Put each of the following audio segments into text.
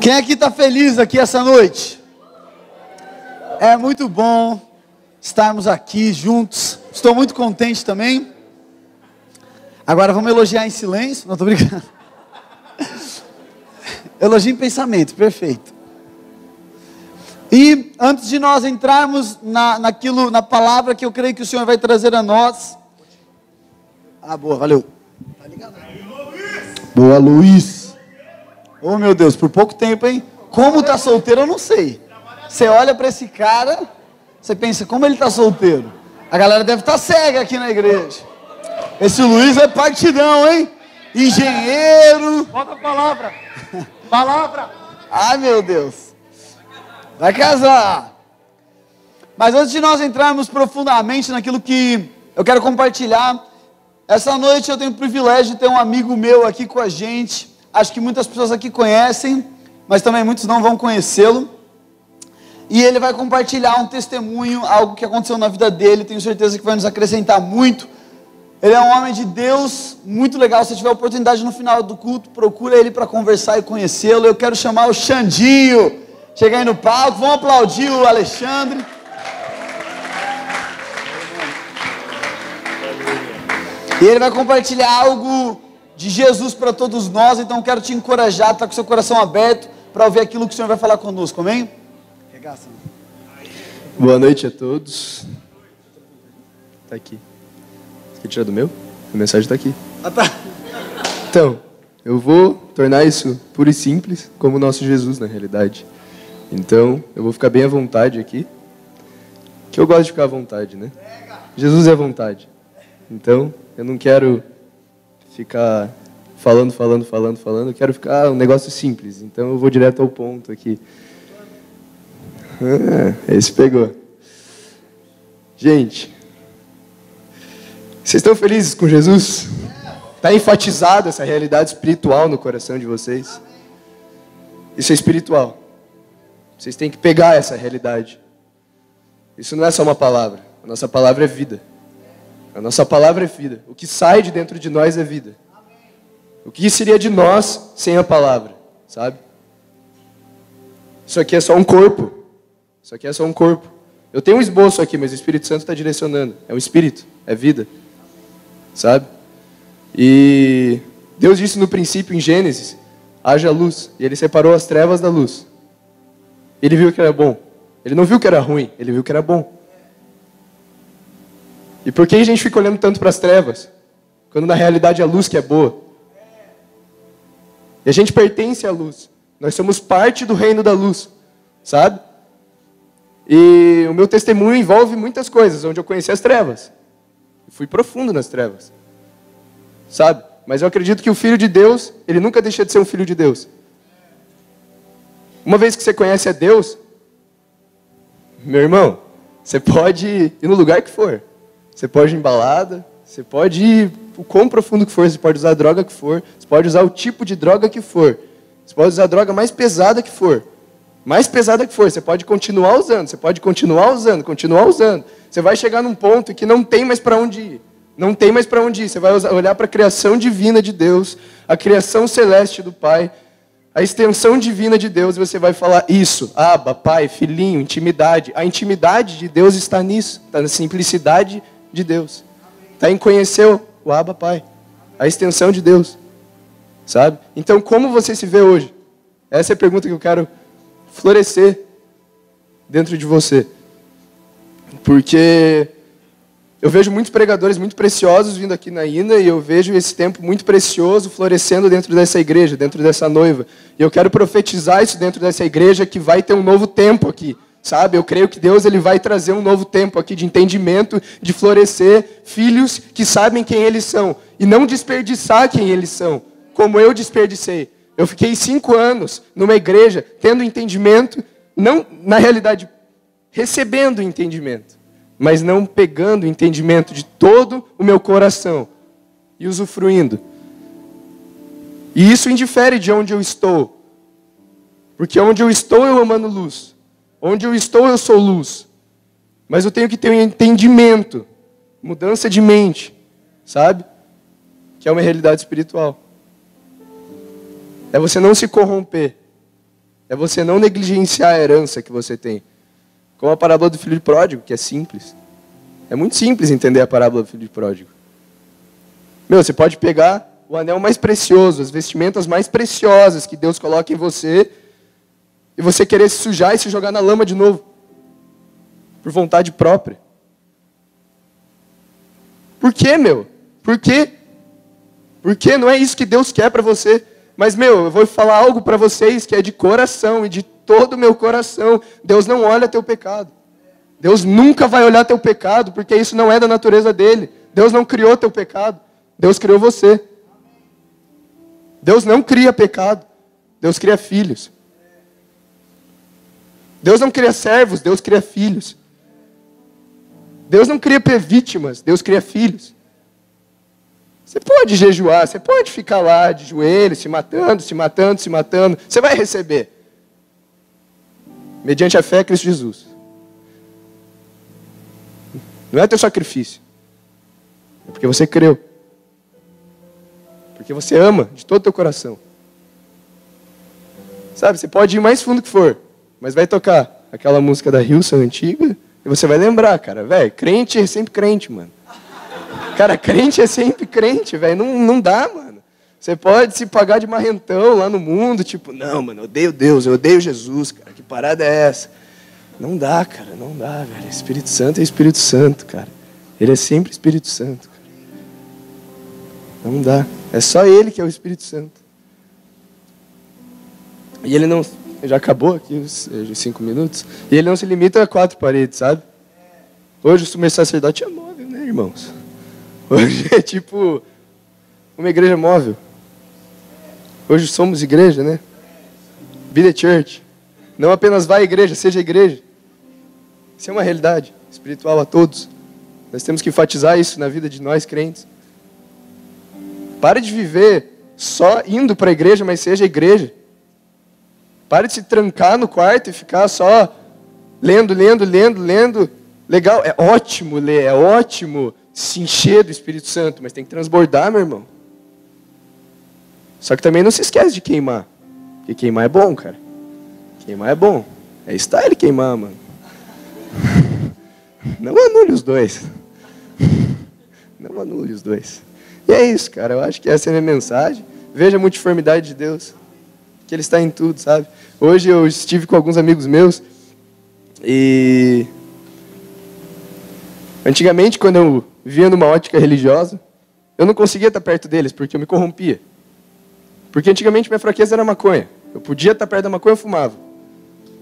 Quem aqui está feliz aqui essa noite? É muito bom estarmos aqui juntos. Estou muito contente também. Agora vamos elogiar em silêncio. Não, estou brincando. Elogio em pensamento, perfeito. E antes de nós entrarmos na palavra que eu creio que o Senhor vai trazer a nós. Boa, valeu. Tá ligado? Boa, Luiz. Oh, meu Deus, por pouco tempo, hein? Como tá solteiro, eu não sei. Você olha para esse cara, você pensa, como ele tá solteiro? A galera deve estar cega aqui na igreja. Esse Luiz é partidão, hein? Engenheiro. Bota a palavra. Palavra. Ai, meu Deus. Vai casar. Mas antes de nós entrarmos profundamente naquilo que eu quero compartilhar, essa noite eu tenho o privilégio de ter um amigo meu aqui com a gente. Acho que muitas pessoas aqui conhecem, mas também muitos não vão conhecê-lo. E ele vai compartilhar um testemunho, algo que aconteceu na vida dele. Tenho certeza que vai nos acrescentar muito. Ele é um homem de Deus, muito legal. Se tiver oportunidade no final do culto, procura ele para conversar e conhecê-lo. Eu quero chamar o Xandinho. Chega aí no palco, vamos aplaudir o Alexandre. E ele vai compartilhar algo de Jesus para todos nós. Então quero te encorajar, estar com seu coração aberto para ouvir aquilo que o Senhor vai falar conosco, amém? Boa noite a todos. Tá aqui. Quer tirar do meu? A mensagem tá aqui. Tá. Então, eu vou tornar isso puro e simples, como o nosso Jesus na realidade. Então, eu vou ficar bem à vontade aqui. Que eu gosto de ficar à vontade, né? Jesus é à vontade. Então, eu não quero ficar falando. Eu quero ficar um negócio simples. Então, eu vou direto ao ponto aqui. Esse pegou. Gente, vocês estão felizes com Jesus? Está enfatizada essa realidade espiritual no coração de vocês? Isso é espiritual. Vocês têm que pegar essa realidade. Isso não é só uma palavra. A nossa palavra é vida. A nossa palavra é vida. O que sai de dentro de nós é vida. O que seria de nós sem a palavra, sabe? Isso aqui é só um corpo. Isso aqui é só um corpo. Eu tenho um esboço aqui, mas o Espírito Santo está direcionando. É um espírito, é vida. Sabe? E Deus disse no princípio, em Gênesis, haja luz. E Ele separou as trevas da luz. Ele viu que era bom. Ele não viu que era ruim, Ele viu que era bom. E por que a gente fica olhando tanto para as trevas? Quando na realidade é a luz que é boa. E a gente pertence à luz. Nós somos parte do reino da luz. Sabe? E o meu testemunho envolve muitas coisas, onde eu conheci as trevas. Eu fui profundo nas trevas. Sabe? Mas eu acredito que o Filho de Deus, ele nunca deixa de ser um Filho de Deus. Uma vez que você conhece a Deus, meu irmão, você pode ir no lugar que for. Você pode ir em balada, você pode ir o quão profundo que for, você pode usar a droga que for, você pode usar o tipo de droga que for, você pode usar a droga mais pesada que for. Mais pesada que for, você pode continuar usando, Você vai chegar num ponto que não tem mais para onde ir. Não tem mais para onde ir. Você vai olhar para a criação divina de Deus, a criação celeste do Pai, a extensão divina de Deus, e você vai falar isso. Abba, Pai, Filhinho, intimidade. A intimidade de Deus está nisso, está na simplicidade de Deus. Está em conhecer o Abba, Pai. A extensão de Deus. Sabe? Então, como você se vê hoje? Essa é a pergunta que eu quero florescer dentro de você. Porque eu vejo muitos pregadores muito preciosos vindo aqui na INA, e eu vejo esse tempo muito precioso florescendo dentro dessa igreja, dentro dessa noiva. E eu quero profetizar isso dentro dessa igreja, que vai ter um novo tempo aqui. Sabe? Eu creio que Deus ele vai trazer um novo tempo aqui de entendimento, de florescer filhos que sabem quem eles são. E não desperdiçar quem eles são, como eu desperdicei. Eu fiquei 5 anos numa igreja, tendo entendimento, não, na realidade, recebendo entendimento, mas não pegando o entendimento de todo o meu coração e usufruindo. E isso indifere de onde eu estou. Porque onde eu estou, eu emano luz. Onde eu estou, eu sou luz. Mas eu tenho que ter um entendimento, mudança de mente, sabe? Que é uma realidade espiritual. É você não se corromper. É você não negligenciar a herança que você tem. Como a parábola do filho pródigo, que é simples. É muito simples entender a parábola do filho pródigo. Meu, você pode pegar o anel mais precioso, as vestimentas mais preciosas que Deus coloca em você, e você querer se sujar e se jogar na lama de novo. Por vontade própria. Por quê, meu? Por quê? Porque não é isso que Deus quer para você. Mas, meu, eu vou falar algo para vocês que é de coração e de todo o meu coração. Deus não olha teu pecado. Deus nunca vai olhar teu pecado, porque isso não é da natureza dele. Deus não criou teu pecado. Deus criou você. Deus não cria pecado. Deus cria filhos. Deus não cria servos, Deus cria filhos. Deus não cria vítimas, Deus cria filhos. Você pode jejuar, você pode ficar lá de joelhos, se matando, se matando, se matando. Você vai receber. Mediante a fé em Cristo Jesus. Não é teu sacrifício. É porque você creu. Porque você ama de todo o teu coração. Sabe, você pode ir mais fundo que for, mas vai tocar aquela música da Hillsong antiga e você vai lembrar, cara. Velho, crente é sempre crente, mano. Cara, crente é sempre crente, velho. Não dá, mano. Você pode se pagar de marrentão lá no mundo, tipo, não, mano, eu odeio Deus, eu odeio Jesus, cara. Que parada é essa? Não dá, cara, não dá, velho. Espírito Santo é Espírito Santo, cara. Ele é sempre Espírito Santo, cara. Não dá. É só Ele que é o Espírito Santo. E Ele não... Já acabou aqui os 5 minutos? E Ele não se limita a 4 paredes, sabe? Hoje o sumo sacerdote é móvel, né, irmãos? Hoje é tipo uma igreja móvel. Hoje somos igreja, né? Be the church. Não apenas vá à igreja, seja igreja. Isso é uma realidade espiritual a todos. Nós temos que enfatizar isso na vida de nós crentes. Pare de viver só indo para a igreja, mas seja igreja. Pare de se trancar no quarto e ficar só lendo. Legal, é ótimo ler, é ótimo se encher do Espírito Santo, mas tem que transbordar, meu irmão. Só que também não se esquece de queimar. Porque queimar é bom, cara. Queimar é bom. É style queimar, mano. Não anule os dois. Não anule os dois. E é isso, cara. Eu acho que essa é a minha mensagem. Veja a multiformidade de Deus. Que Ele está em tudo, sabe? Hoje eu estive com alguns amigos meus e... Antigamente, quando eu via numa ótica religiosa, eu não conseguia estar perto deles, porque eu me corrompia. Porque antigamente minha fraqueza era maconha. Eu podia estar perto da maconha, eu fumava.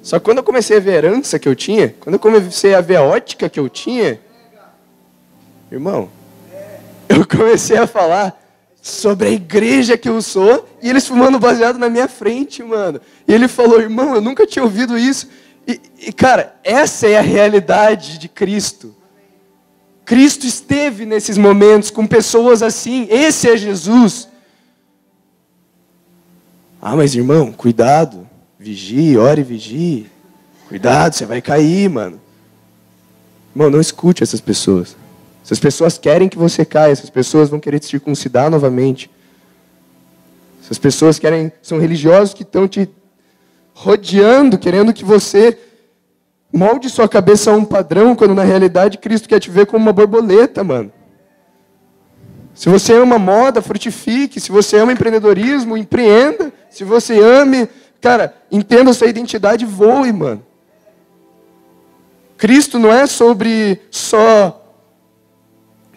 Só que quando eu comecei a ver a herança que eu tinha, quando eu comecei a ver a ótica que eu tinha, irmão, eu comecei a falar sobre a igreja que eu sou, e eles fumando baseado na minha frente, mano. E ele falou, irmão, eu nunca tinha ouvido isso. E cara, essa é a realidade de Cristo. Cristo esteve nesses momentos com pessoas assim. Esse é Jesus. Ah, mas irmão, cuidado. Vigie, ore e vigie. Cuidado, você vai cair, mano. Irmão, não escute essas pessoas. Essas pessoas querem que você caia. Essas pessoas vão querer te circuncidar novamente. Essas pessoas são religiosos que estão te rodeando, querendo que você molde sua cabeça a um padrão, quando na realidade Cristo quer te ver como uma borboleta, mano. Se você ama moda, frutifique. Se você ama empreendedorismo, empreenda. Se você ame, cara, entenda a sua identidade e voe, mano. Cristo não é sobre só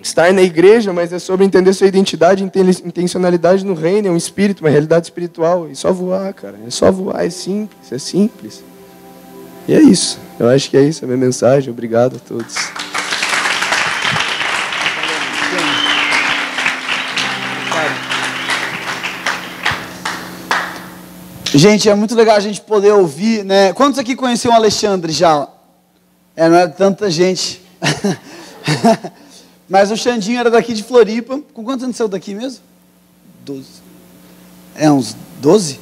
estar na igreja, mas é sobre entender sua identidade, intencionalidade no reino, é um espírito, uma realidade espiritual. E só voar, cara. É só voar, é simples, é simples. E é isso. Eu acho que é isso a minha mensagem. Obrigado a todos. Gente, é muito legal a gente poder ouvir, né? Quantos aqui conheciam o Alexandre já? Não é tanta gente. Mas o Xandinho era daqui de Floripa. Com quantos anos saiu daqui mesmo? 12. Uns 12?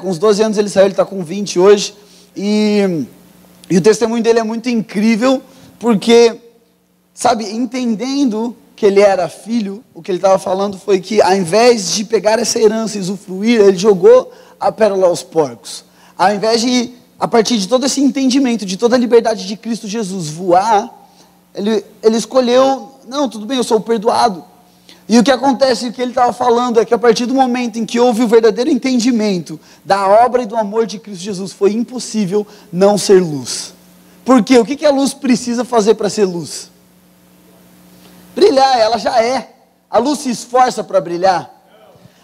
Com uns 12 anos ele saiu, ele está com 20 hoje. E o testemunho dele é muito incrível, porque, sabe, entendendo que ele era filho, o que ele estava falando foi que, ao invés de pegar essa herança e usufruir, ele jogou a pérola aos porcos. ao invés de, a partir de todo esse entendimento, de toda a liberdade de Cristo Jesus, voar, ele escolheu, não, tudo bem, eu sou perdoado. E o que acontece, o que ele estava falando, é que a partir do momento em que houve o verdadeiro entendimento da obra e do amor de Cristo Jesus, foi impossível não ser luz. Por quê? O que a luz precisa fazer para ser luz? Brilhar, ela já é. A luz se esforça para brilhar.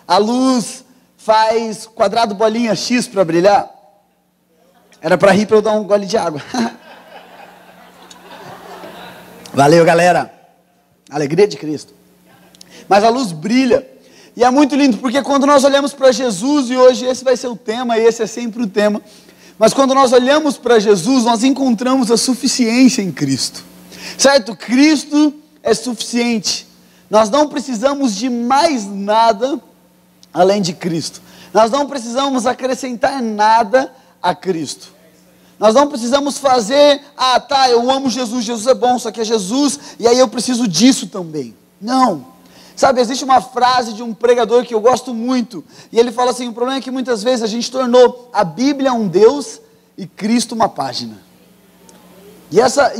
A luz faz quadrado, bolinha, X para brilhar. Era para rir para eu dar um gole de água. Valeu, galera. Alegria de Cristo. Mas a luz brilha. E é muito lindo, porque quando nós olhamos para Jesus, e hoje esse vai ser o tema, e esse é sempre o tema, mas quando nós olhamos para Jesus, nós encontramos a suficiência em Cristo. Certo? Cristo é suficiente. Nós não precisamos de mais nada além de Cristo. Nós não precisamos acrescentar nada a Cristo. Nós não precisamos fazer, eu amo Jesus, Jesus é bom, só que é Jesus, e aí eu preciso disso também. Não. Sabe, existe uma frase de um pregador que eu gosto muito, e ele fala assim, o problema é que muitas vezes a gente tornou a Bíblia um Deus e Cristo uma página. E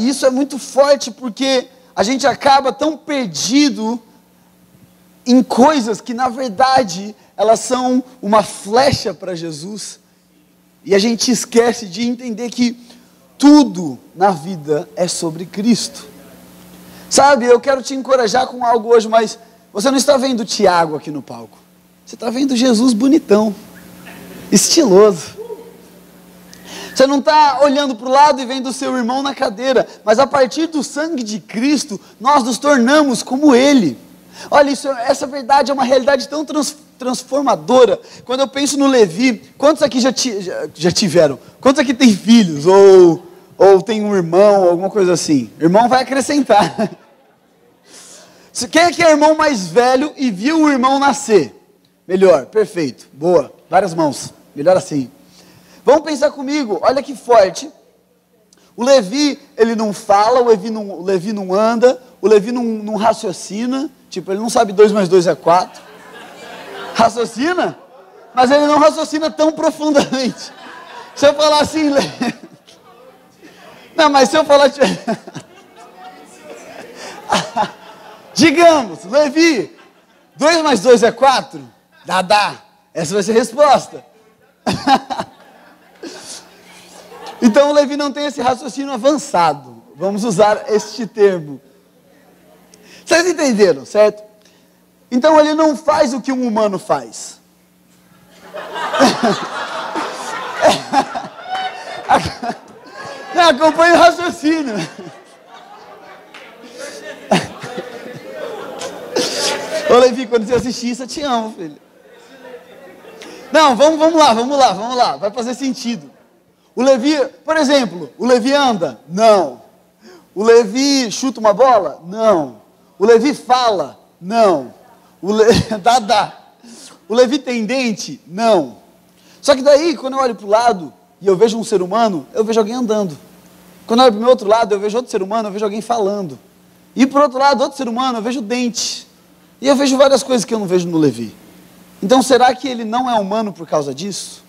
isso é muito forte, porque a gente acaba tão perdido em coisas que na verdade elas são uma flecha para Jesus, e a gente esquece de entender que tudo na vida é sobre Cristo. Sabe, eu quero te encorajar com algo hoje, mas você não está vendo o Tiago aqui no palco. Você está vendo Jesus bonitão, estiloso. Você não está olhando para o lado e vendo o seu irmão na cadeira, mas a partir do sangue de Cristo, nós nos tornamos como Ele. Olha, essa verdade é uma realidade tão transformadora. Quando eu penso no Levi, quantos aqui já tiveram? Quantos aqui têm filhos? Ou tem um irmão, alguma coisa assim? Irmão vai acrescentar. Quem é que é irmão mais velho e viu o irmão nascer? Melhor, perfeito, boa, várias mãos, melhor assim. Vamos pensar comigo, olha que forte. O Levi, ele não fala, o Levi não anda, o Levi não raciocina, tipo, ele não sabe 2 mais 2 é 4. Raciocina, mas ele não raciocina tão profundamente. Se eu falar assim, não, mas se eu falar... Digamos, Levi, 2 mais 2 é 4? Dá. Essa vai ser a resposta. Então o Levi não tem esse raciocínio avançado. Vamos usar este termo. Vocês entenderam, certo? Então ele não faz o que um humano faz. Não, acompanha o raciocínio. Ô Levi, quando você assistir isso, eu te amo, filho. Não, vamos lá, vai fazer sentido. O Levi, por exemplo, o Levi anda? Não. O Levi chuta uma bola? Não. O Levi fala? Não. O Levi tem dente? Não. Só que daí, quando eu olho para o lado e eu vejo um ser humano, eu vejo alguém andando. Quando eu olho para o meu outro lado, eu vejo outro ser humano, eu vejo alguém falando. E para o outro lado, outro ser humano, eu vejo dente. E eu vejo várias coisas que eu não vejo no Levi. Então, será que ele não é humano por causa disso?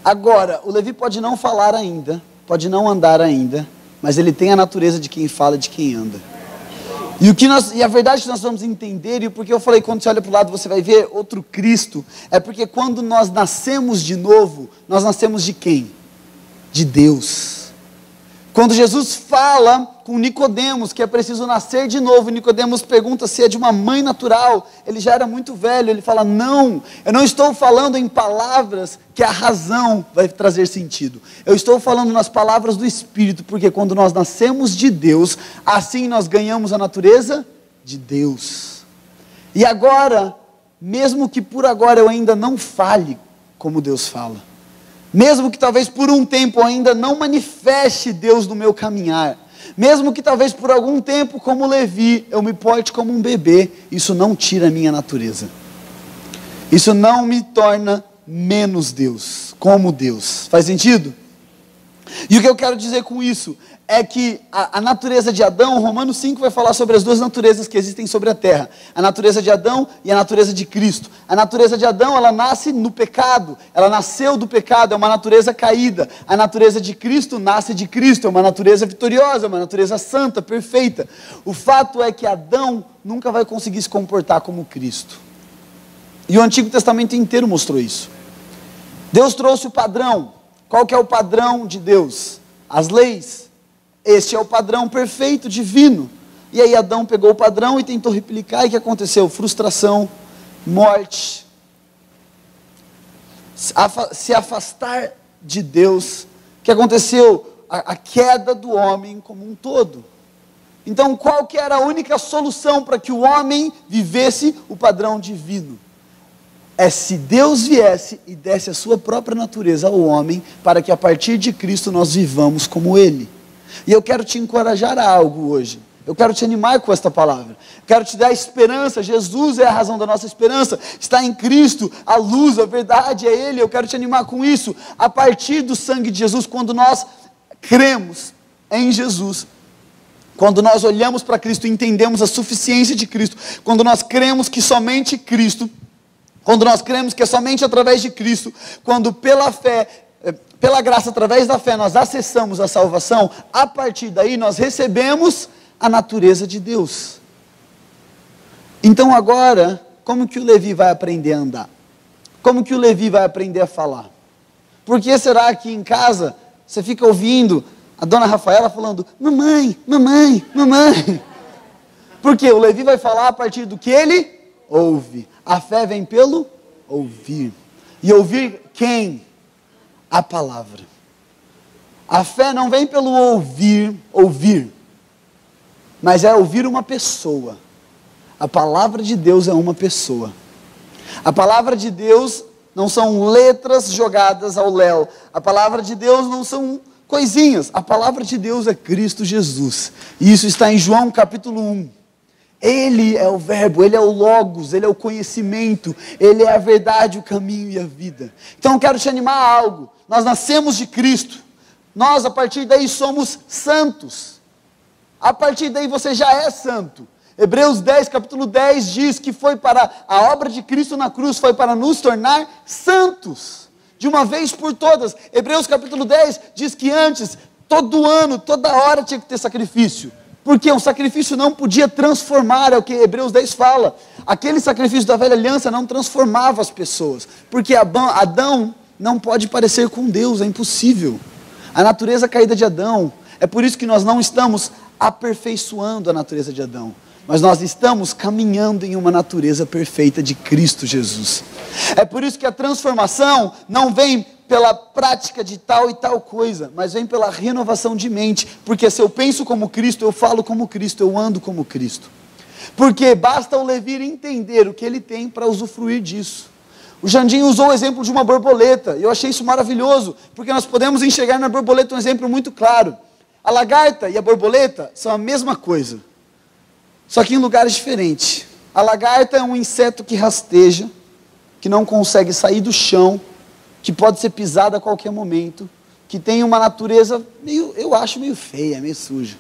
Agora, o Levi pode não falar ainda, pode não andar ainda, mas ele tem a natureza de quem fala e de quem anda. E a verdade que nós vamos entender, e porque eu falei, quando você olha para o lado você vai ver outro Cristo, é porque quando nós nascemos de novo, nós nascemos de quem? De Deus. Quando Jesus fala com Nicodemos que é preciso nascer de novo, Nicodemos pergunta se é de uma mãe natural, ele já era muito velho, ele fala, não, eu não estou falando em palavras que a razão vai trazer sentido, eu estou falando nas palavras do Espírito, porque quando nós nascemos de Deus, assim nós ganhamos a natureza de Deus. E agora, mesmo que por agora eu ainda não fale como Deus fala, mesmo que talvez por um tempo eu ainda não manifeste Deus no meu caminhar, mesmo que talvez por algum tempo, como Levi, eu me porte como um bebê, isso não tira a minha natureza. Isso não me torna menos Deus, como Deus. Faz sentido? E o que eu quero dizer com isso é que a natureza de Adão, Romanos 5 vai falar sobre as duas naturezas que existem sobre a terra. A natureza de Adão e a natureza de Cristo. A natureza de Adão, ela nasce no pecado, ela nasceu do pecado, é uma natureza caída. A natureza de Cristo nasce de Cristo, é uma natureza vitoriosa, é uma natureza santa, perfeita. O fato é que Adão nunca vai conseguir se comportar como Cristo. E o Antigo Testamento inteiro mostrou isso. Deus trouxe o padrão. Qual que é o padrão de Deus? As leis. Este é o padrão perfeito, divino. E aí Adão pegou o padrão e tentou replicar, e o que aconteceu? Frustração, morte. Se afastar de Deus. O que aconteceu? A queda do homem como um todo. Então qual que era a única solução para que o homem vivesse o padrão divino? É se Deus viesse e desse a sua própria natureza ao homem, para que a partir de Cristo nós vivamos como Ele. E eu quero te encorajar a algo hoje. Eu quero te animar com esta palavra. Quero te dar esperança. Jesus é a razão da nossa esperança. Está em Cristo, a luz, a verdade é Ele. Eu quero te animar com isso. A partir do sangue de Jesus, quando nós cremos em Jesus, quando nós olhamos para Cristo e entendemos a suficiência de Cristo, quando nós cremos que somente Cristo, quando nós cremos que é somente através de Cristo, quando pela fé, pela graça, através da fé, nós acessamos a salvação, a partir daí nós recebemos a natureza de Deus. Então agora, como que o Levi vai aprender a andar? Como que o Levi vai aprender a falar? Por que será que em casa você fica ouvindo a dona Rafaela falando, mamãe, mamãe, mamãe? Porque o Levi vai falar a partir do que ele ouve. A fé vem pelo ouvir. E ouvir quem? A palavra. A fé não vem pelo ouvir, mas é ouvir uma pessoa. A palavra de Deus é uma pessoa. A palavra de Deus não são letras jogadas ao léu. A palavra de Deus não são coisinhas. A palavra de Deus é Cristo Jesus. E isso está em João capítulo 1. Ele é o verbo, Ele é o logos, Ele é o conhecimento, Ele é a verdade, o caminho e a vida. Então eu quero te animar a algo. Nós nascemos de Cristo. Nós a partir daí somos santos. A partir daí você já é santo. Hebreus 10, capítulo 10 diz que foi para a obra de Cristo na cruz, foi para nos tornar santos. De uma vez por todas. Hebreus capítulo 10 diz que antes, todo ano, toda hora tinha que ter sacrifício. Porque um sacrifício não podia transformar, é o que Hebreus 10 fala. Aquele sacrifício da velha aliança não transformava as pessoas. Porque Adão não pode parecer com Deus, é impossível. A natureza caída de Adão, é por isso que nós não estamos aperfeiçoando a natureza de Adão. Mas nós estamos caminhando em uma natureza perfeita de Cristo Jesus. É por isso que a transformação não vem pela prática de tal e tal coisa, mas vem pela renovação de mente, porque se eu penso como Cristo, eu falo como Cristo, eu ando como Cristo. Porque basta o Levi entender o que ele tem para usufruir disso. O Jandinho usou o exemplo de uma borboleta, e eu achei isso maravilhoso, porque nós podemos enxergar na borboleta um exemplo muito claro. A lagarta e a borboleta são a mesma coisa, só que em lugares diferentes. A lagarta é um inseto que rasteja, que não consegue sair do chão, que pode ser pisada a qualquer momento, que tem uma natureza eu acho meio feia, meio suja.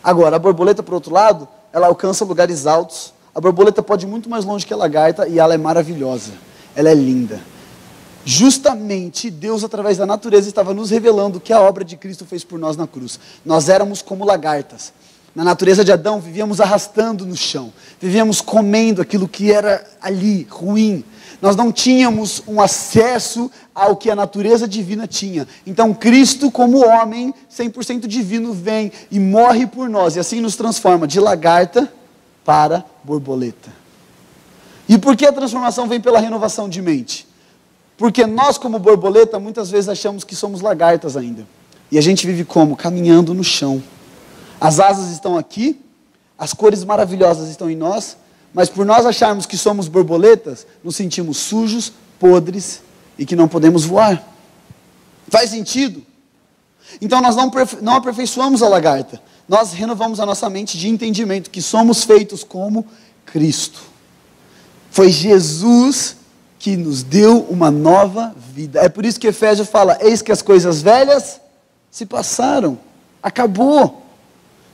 Agora, a borboleta, por outro lado, ela alcança lugares altos. A borboleta pode ir muito mais longe que a lagarta e ela é maravilhosa, ela é linda. Justamente Deus, através da natureza, estava nos revelando o que a obra de Cristo fez por nós na cruz. Nós éramos como lagartas. Na natureza de Adão, vivíamos arrastando no chão, vivíamos comendo aquilo que era ali, ruim. Nós não tínhamos um acesso ao que a natureza divina tinha. Então Cristo, como homem, 100% divino, vem e morre por nós, e assim nos transforma de lagarta para borboleta. E por que a transformação vem pela renovação de mente? Porque nós, como borboleta, muitas vezes achamos que somos lagartas ainda. E a gente vive como? Caminhando no chão. As asas estão aqui, as cores maravilhosas estão em nós, mas por nós acharmos que somos borboletas, nos sentimos sujos, podres e que não podemos voar. Faz sentido? Então nós não aperfeiçoamos a lagarta, nós renovamos a nossa mente de entendimento que somos feitos como Cristo. Foi Jesus que nos deu uma nova vida. É por isso que Efésios fala, eis que as coisas velhas se passaram, acabou,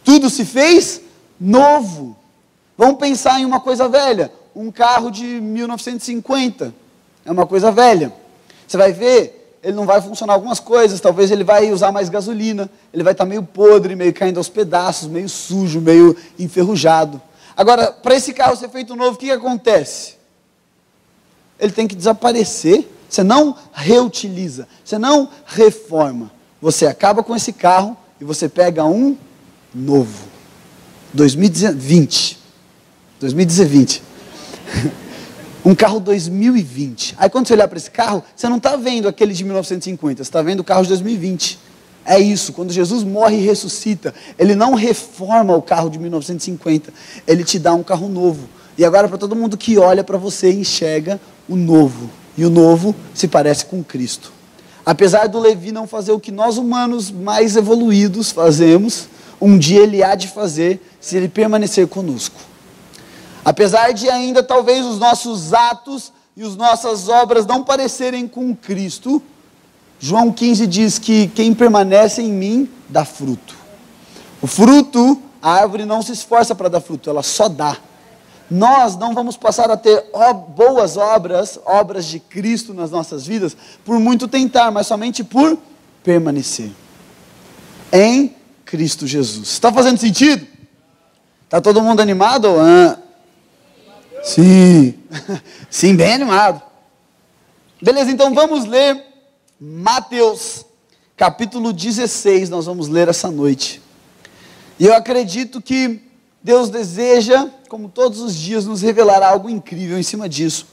tudo se fez novo. Vamos pensar em uma coisa velha, um carro de 1950, é uma coisa velha, você vai ver, ele não vai funcionar algumas coisas, talvez ele vai usar mais gasolina, ele vai estar meio podre, meio caindo aos pedaços, meio sujo, meio enferrujado. Agora, para esse carro ser feito novo, o que acontece? Ele tem que desaparecer, você não reutiliza, você não reforma, você acaba com esse carro e você pega um novo, 2020, um carro 2020, aí quando você olhar para esse carro, você não está vendo aquele de 1950, você está vendo o carro de 2020, é isso, quando Jesus morre e ressuscita, ele não reforma o carro de 1950, ele te dá um carro novo, e agora para todo mundo que olha para você, enxerga o novo, e o novo se parece com Cristo. Apesar do Levi não fazer o que nós humanos mais evoluídos fazemos, um dia ele há de fazer, se ele permanecer conosco. Apesar de ainda talvez os nossos atos e as nossas obras não parecerem com Cristo, João 15 diz que quem permanece em mim dá fruto. O fruto, a árvore não se esforça para dar fruto, ela só dá. Nós não vamos passar a ter boas obras, obras de Cristo nas nossas vidas, por muito tentar, mas somente por permanecer em Cristo Jesus. Está fazendo sentido? Está todo mundo animado? Sim, sim, bem animado. Beleza, então vamos ler Mateus, capítulo 16, nós vamos ler essa noite. E eu acredito que Deus deseja, como todos os dias, nos revelar algo incrível em cima disso.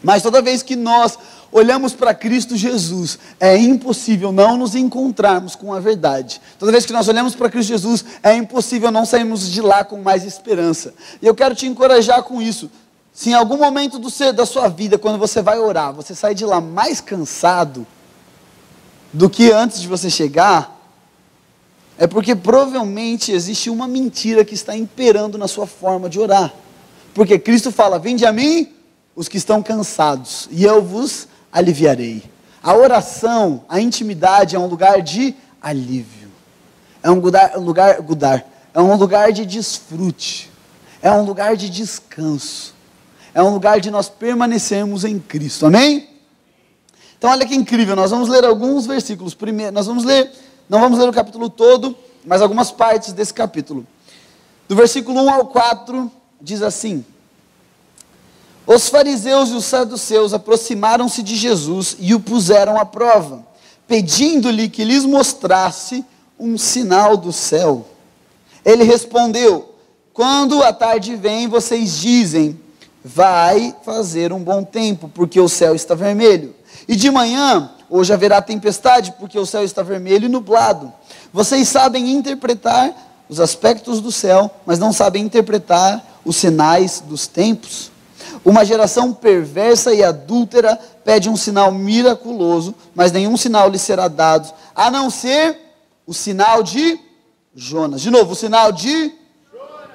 Mas toda vez que nós olhamos para Cristo Jesus, é impossível não nos encontrarmos com a verdade. Toda vez que nós olhamos para Cristo Jesus, é impossível não sairmos de lá com mais esperança. E eu quero te encorajar com isso. Se em algum momento da sua vida, quando você vai orar, você sai de lá mais cansado do que antes de você chegar, é porque provavelmente existe uma mentira que está imperando na sua forma de orar. Porque Cristo fala: vinde a mim os que estão cansados, e eu vos aliviarei. A oração, a intimidade é um lugar de alívio. É um lugar de desfrute. É um lugar de descanso. É um lugar de nós permanecermos em Cristo. Amém? Então olha que incrível, nós vamos ler alguns versículos. Primeiro, não vamos ler o capítulo todo, mas algumas partes desse capítulo. Do versículo 1 ao 4, diz assim: os fariseus e os saduceus aproximaram-se de Jesus e o puseram à prova, pedindo-lhe que lhes mostrasse um sinal do céu. Ele respondeu: quando a tarde vem, vocês dizem, vai fazer um bom tempo, porque o céu está vermelho. E de manhã, hoje haverá tempestade, porque o céu está vermelho e nublado. Vocês sabem interpretar os aspectos do céu, mas não sabem interpretar os sinais dos tempos. Uma geração perversa e adúltera pede um sinal miraculoso, mas nenhum sinal lhe será dado, a não ser o sinal de Jonas. De novo, o sinal de Jonas.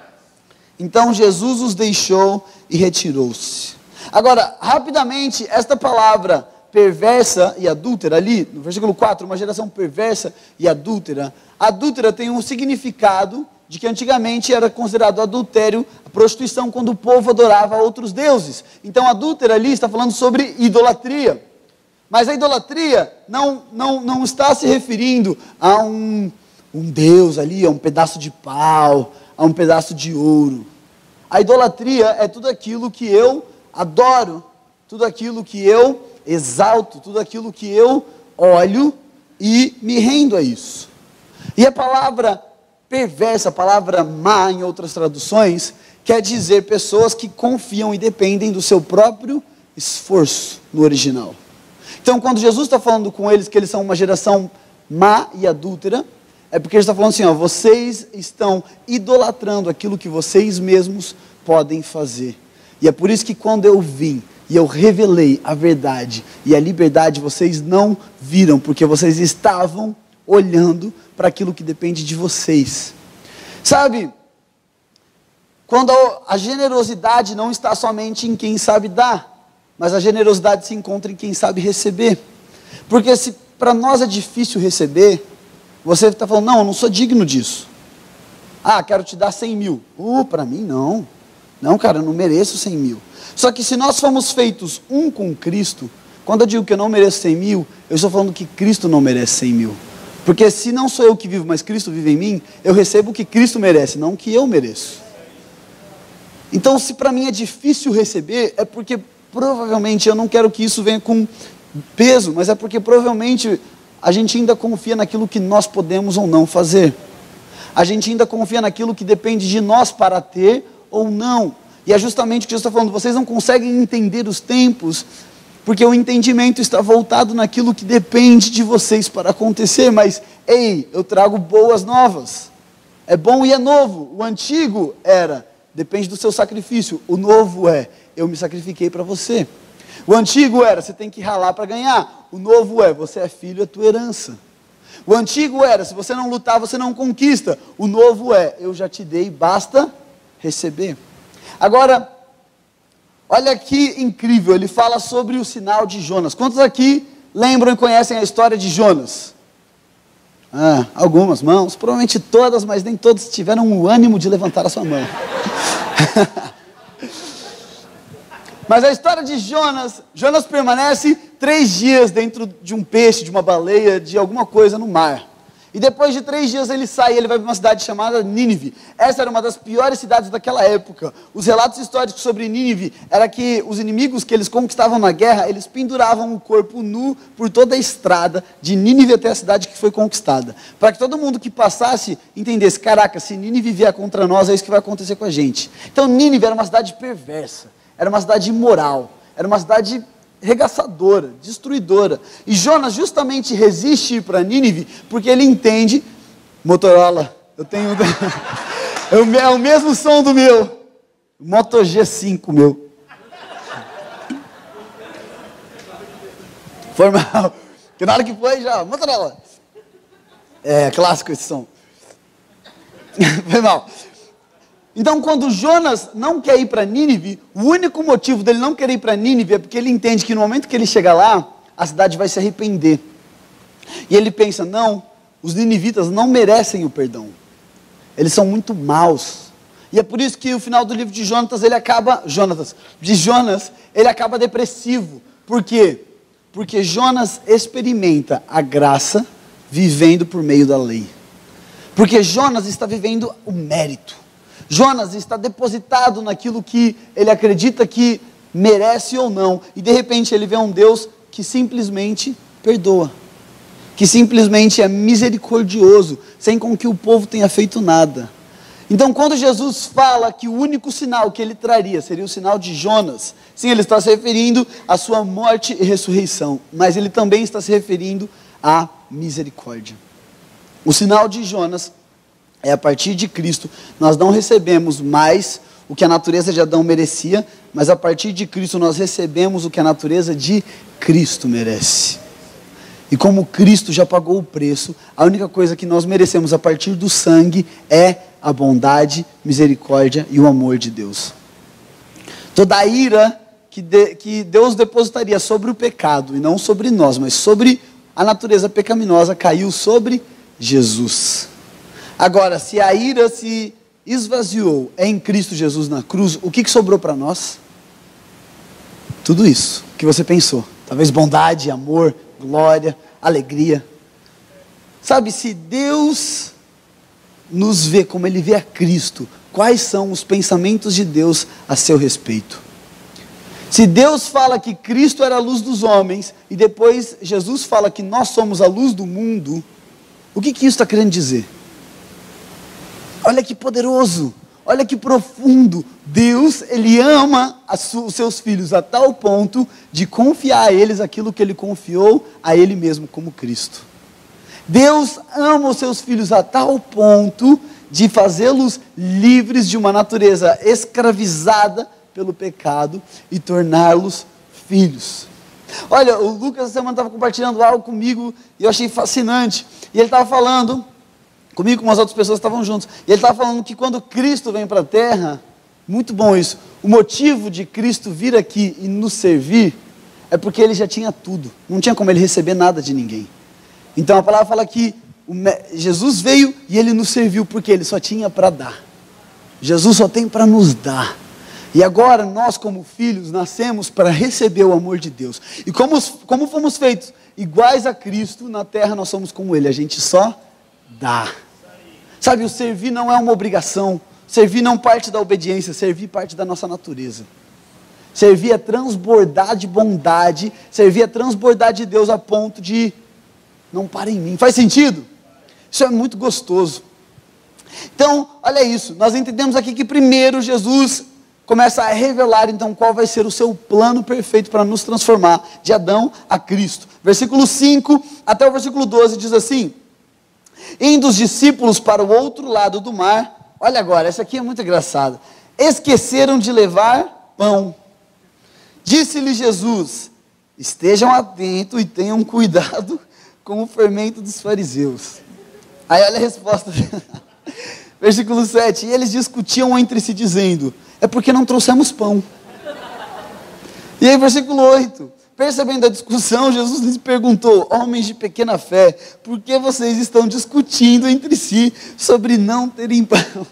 Então Jesus os deixou e retirou-se. Agora, rapidamente, esta palavra perversa e adúltera ali, no versículo 4, uma geração perversa e adúltera. Adúltera tem um significado de que antigamente era considerado adultério, a prostituição, quando o povo adorava outros deuses. Então adúltera ali está falando sobre idolatria. Mas a idolatria não está se referindo a um deus ali, a um pedaço de pau, a um pedaço de ouro. A idolatria é tudo aquilo que eu adoro, tudo aquilo que eu exalto, tudo aquilo que eu olho e me rendo a isso. E a palavra perversa, a palavra má em outras traduções, quer dizer pessoas que confiam e dependem do seu próprio esforço no original. Então quando Jesus está falando com eles que eles são uma geração má e adúltera, é porque ele está falando assim, vocês estão idolatrando aquilo que vocês mesmos podem fazer. E é por isso que quando eu vim e eu revelei a verdade e a liberdade, vocês não viram, porque vocês estavam olhando para aquilo que depende de vocês. Sabe, quando a generosidade não está somente em quem sabe dar, mas a generosidade se encontra em quem sabe receber. Porque se para nós é difícil receber, Você está falando, não, eu não sou digno disso. Ah, quero te dar 100 mil. Para mim não. Não, cara, eu não mereço 100 mil. Só que se nós fomos feitos um com Cristo, quando eu digo que eu não mereço 100 mil, eu estou falando que Cristo não merece 100 mil. Porque se não sou eu que vivo, mas Cristo vive em mim, eu recebo o que Cristo merece, não o que eu mereço. Então, se para mim é difícil receber, é porque provavelmente eu não quero que isso venha com peso, mas é porque provavelmente a gente ainda confia naquilo que nós podemos ou não fazer. A gente ainda confia naquilo que depende de nós para ter ou não. E é justamente o que Jesus está falando, vocês não conseguem entender os tempos, porque o entendimento está voltado naquilo que depende de vocês para acontecer, mas, ei, eu trago boas novas. É bom e é novo. O antigo depende do seu sacrifício. O novo eu me sacrifiquei para você. O antigo você tem que ralar para ganhar. O novo você é filho, é tua herança. O antigo se você não lutar, você não conquista. O novo eu já te dei, basta receber. Agora, olha que incrível, ele fala sobre o sinal de Jonas. Quantos aqui lembram e conhecem a história de Jonas? Algumas mãos, provavelmente todas, mas nem todos tiveram o ânimo de levantar a sua mão. Mas a história de Jonas permanece 3 dias dentro de um peixe, de uma baleia, de alguma coisa no mar. E depois de 3 dias ele sai, ele vai para uma cidade chamada Nínive. Essa era uma das piores cidades daquela época. Os relatos históricos sobre Nínive era que os inimigos que eles conquistavam na guerra, eles penduravam o corpo nu por toda a estrada de Nínive até a cidade que foi conquistada. Para que todo mundo que passasse entendesse, caraca, se Nínive vier contra nós, é isso que vai acontecer com a gente. Então Nínive era uma cidade perversa, era uma cidade imoral, era uma cidade regaçadora, destruidora. E Jonas justamente resiste ir para Nínive, porque ele entende, Motorola, eu tenho, é o mesmo som do meu, Moto G5 meu. Foi mal, que na hora que foi já, Motorola. É clássico esse som. Foi mal. Então, quando Jonas não quer ir para Nínive, o único motivo dele não querer ir para Nínive é porque ele entende que no momento que ele chegar lá, a cidade vai se arrepender. E ele pensa, não, os ninivitas não merecem o perdão. Eles são muito maus. E é por isso que o final do livro de Jonas, ele acaba depressivo. Por quê? Porque Jonas experimenta a graça vivendo por meio da lei. Porque Jonas está vivendo o mérito. Jonas está depositado naquilo que ele acredita que merece ou não. E de repente ele vê um Deus que simplesmente perdoa. Que simplesmente é misericordioso, sem com que o povo tenha feito nada. Então quando Jesus fala que o único sinal que ele traria seria o sinal de Jonas, sim, ele está se referindo à sua morte e ressurreição. Mas ele também está se referindo à misericórdia. O sinal de Jonas a partir de Cristo, nós não recebemos mais o que a natureza de Adão merecia, mas a partir de Cristo nós recebemos o que a natureza de Cristo merece. E como Cristo já pagou o preço, a única coisa que nós merecemos a partir do sangue é a bondade, misericórdia e o amor de Deus. Toda a ira que Deus depositaria sobre o pecado, e não sobre nós, mas sobre a natureza pecaminosa, caiu sobre Jesus. Agora, se a ira se esvaziou em Cristo Jesus na cruz, o que sobrou para nós? Tudo isso que você pensou. Talvez bondade, amor, glória, alegria. Sabe, se Deus nos vê como Ele vê a Cristo, quais são os pensamentos de Deus a seu respeito? Se Deus fala que Cristo era a luz dos homens, e depois Jesus fala que nós somos a luz do mundo, o que isso está querendo dizer? Olha que poderoso, olha que profundo. Deus, Ele ama os seus filhos a tal ponto de confiar a eles aquilo que Ele confiou a Ele mesmo como Cristo. Deus ama os seus filhos a tal ponto de fazê-los livres de uma natureza escravizada pelo pecado e torná-los filhos. Olha, o Lucas essa semana estava compartilhando algo comigo e eu achei fascinante. E ele estava falando comigo, com as outras pessoas que estavam juntos. E ele estava falando que quando Cristo vem para a terra, muito bom isso, o motivo de Cristo vir aqui e nos servir é porque Ele já tinha tudo. Não tinha como Ele receber nada de ninguém. Então a palavra fala que Jesus veio e ele nos serviu porque ele só tinha para dar. Jesus só tem para nos dar. E agora nós como filhos nascemos para receber o amor de Deus. E como fomos feitos iguais a Cristo, na terra nós somos como Ele, a gente só dá. Sabe, o servir não é uma obrigação, servir não parte da obediência, servir parte da nossa natureza. Servir é transbordar de bondade, servir é transbordar de Deus a ponto de não para em mim. Faz sentido? Isso é muito gostoso. Então, olha isso, nós entendemos aqui que primeiro Jesus começa a revelar então qual vai ser o seu plano perfeito para nos transformar de Adão a Cristo. Versículo 5 até o versículo 12 diz assim: indo os discípulos para o outro lado do mar, olha agora, essa aqui é muito engraçada, esqueceram de levar pão. Disse-lhe Jesus: estejam atentos e tenham cuidado com o fermento dos fariseus. Aí olha a resposta. Versículo 7, e eles discutiam entre si dizendo: é porque não trouxemos pão. E aí versículo 8, percebendo a discussão, Jesus lhes perguntou: homens de pequena fé, por que vocês estão discutindo entre si sobre não terem pão?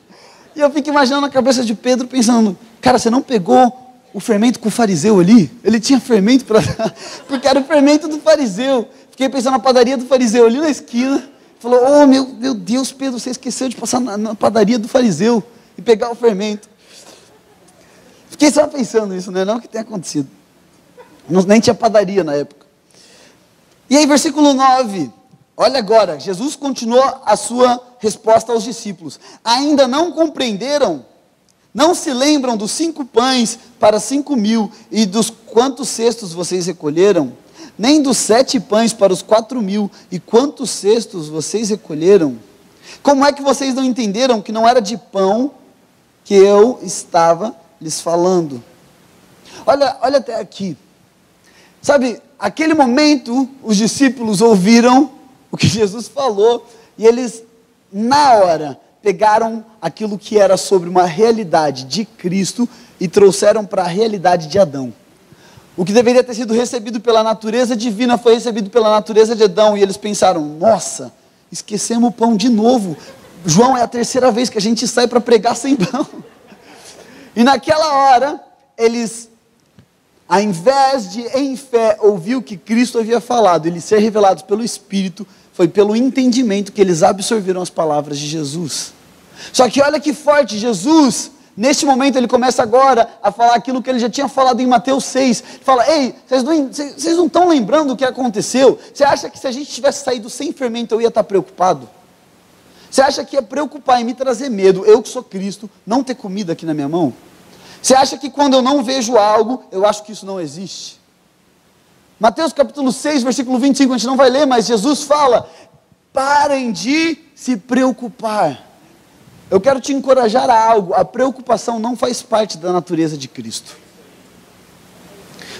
E eu fico imaginando a cabeça de Pedro pensando: cara, você não pegou o fermento com o fariseu ali? Ele tinha fermento para dar, porque era o fermento do fariseu. Fiquei pensando na padaria do fariseu ali na esquina. Falou: oh meu Deus, Pedro, você esqueceu de passar na padaria do fariseu e pegar o fermento. Fiquei só pensando nisso, não é não que tem acontecido. Nem tinha padaria na época. E aí versículo 9, olha agora, Jesus continuou a sua resposta aos discípulos. Ainda não compreenderam? Não se lembram dos 5 pães para 5.000 e dos quantos cestos vocês recolheram? Nem dos 7 pães para os 4.000 e quantos cestos vocês recolheram? Como é que vocês não entenderam que não era de pão que eu estava lhes falando? Olha até aqui. Sabe, aquele momento os discípulos ouviram o que Jesus falou e eles, na hora, pegaram aquilo que era sobre uma realidade de Cristo e trouxeram para a realidade de Adão. O que deveria ter sido recebido pela natureza divina foi recebido pela natureza de Adão, e eles pensaram: nossa, esquecemos o pão de novo. João, é a 3ª vez que a gente sai para pregar sem pão. E naquela hora, eles, ao invés de em fé ouvir o que Cristo havia falado, eles ser revelados pelo Espírito, foi pelo entendimento que eles absorveram as palavras de Jesus. Só que olha que forte, Jesus, neste momento ele começa agora a falar aquilo que ele já tinha falado em Mateus 6. Ele fala: ei, vocês não estão lembrando o que aconteceu? Você acha que se a gente tivesse saído sem fermento eu ia estar preocupado? Você acha que ia preocupar em me trazer medo, eu que sou Cristo, não ter comida aqui na minha mão? Você acha que quando eu não vejo algo, eu acho que isso não existe? Mateus capítulo 6, versículo 25, a gente não vai ler, mas Jesus fala: parem de se preocupar. Eu quero te encorajar a algo: a preocupação não faz parte da natureza de Cristo.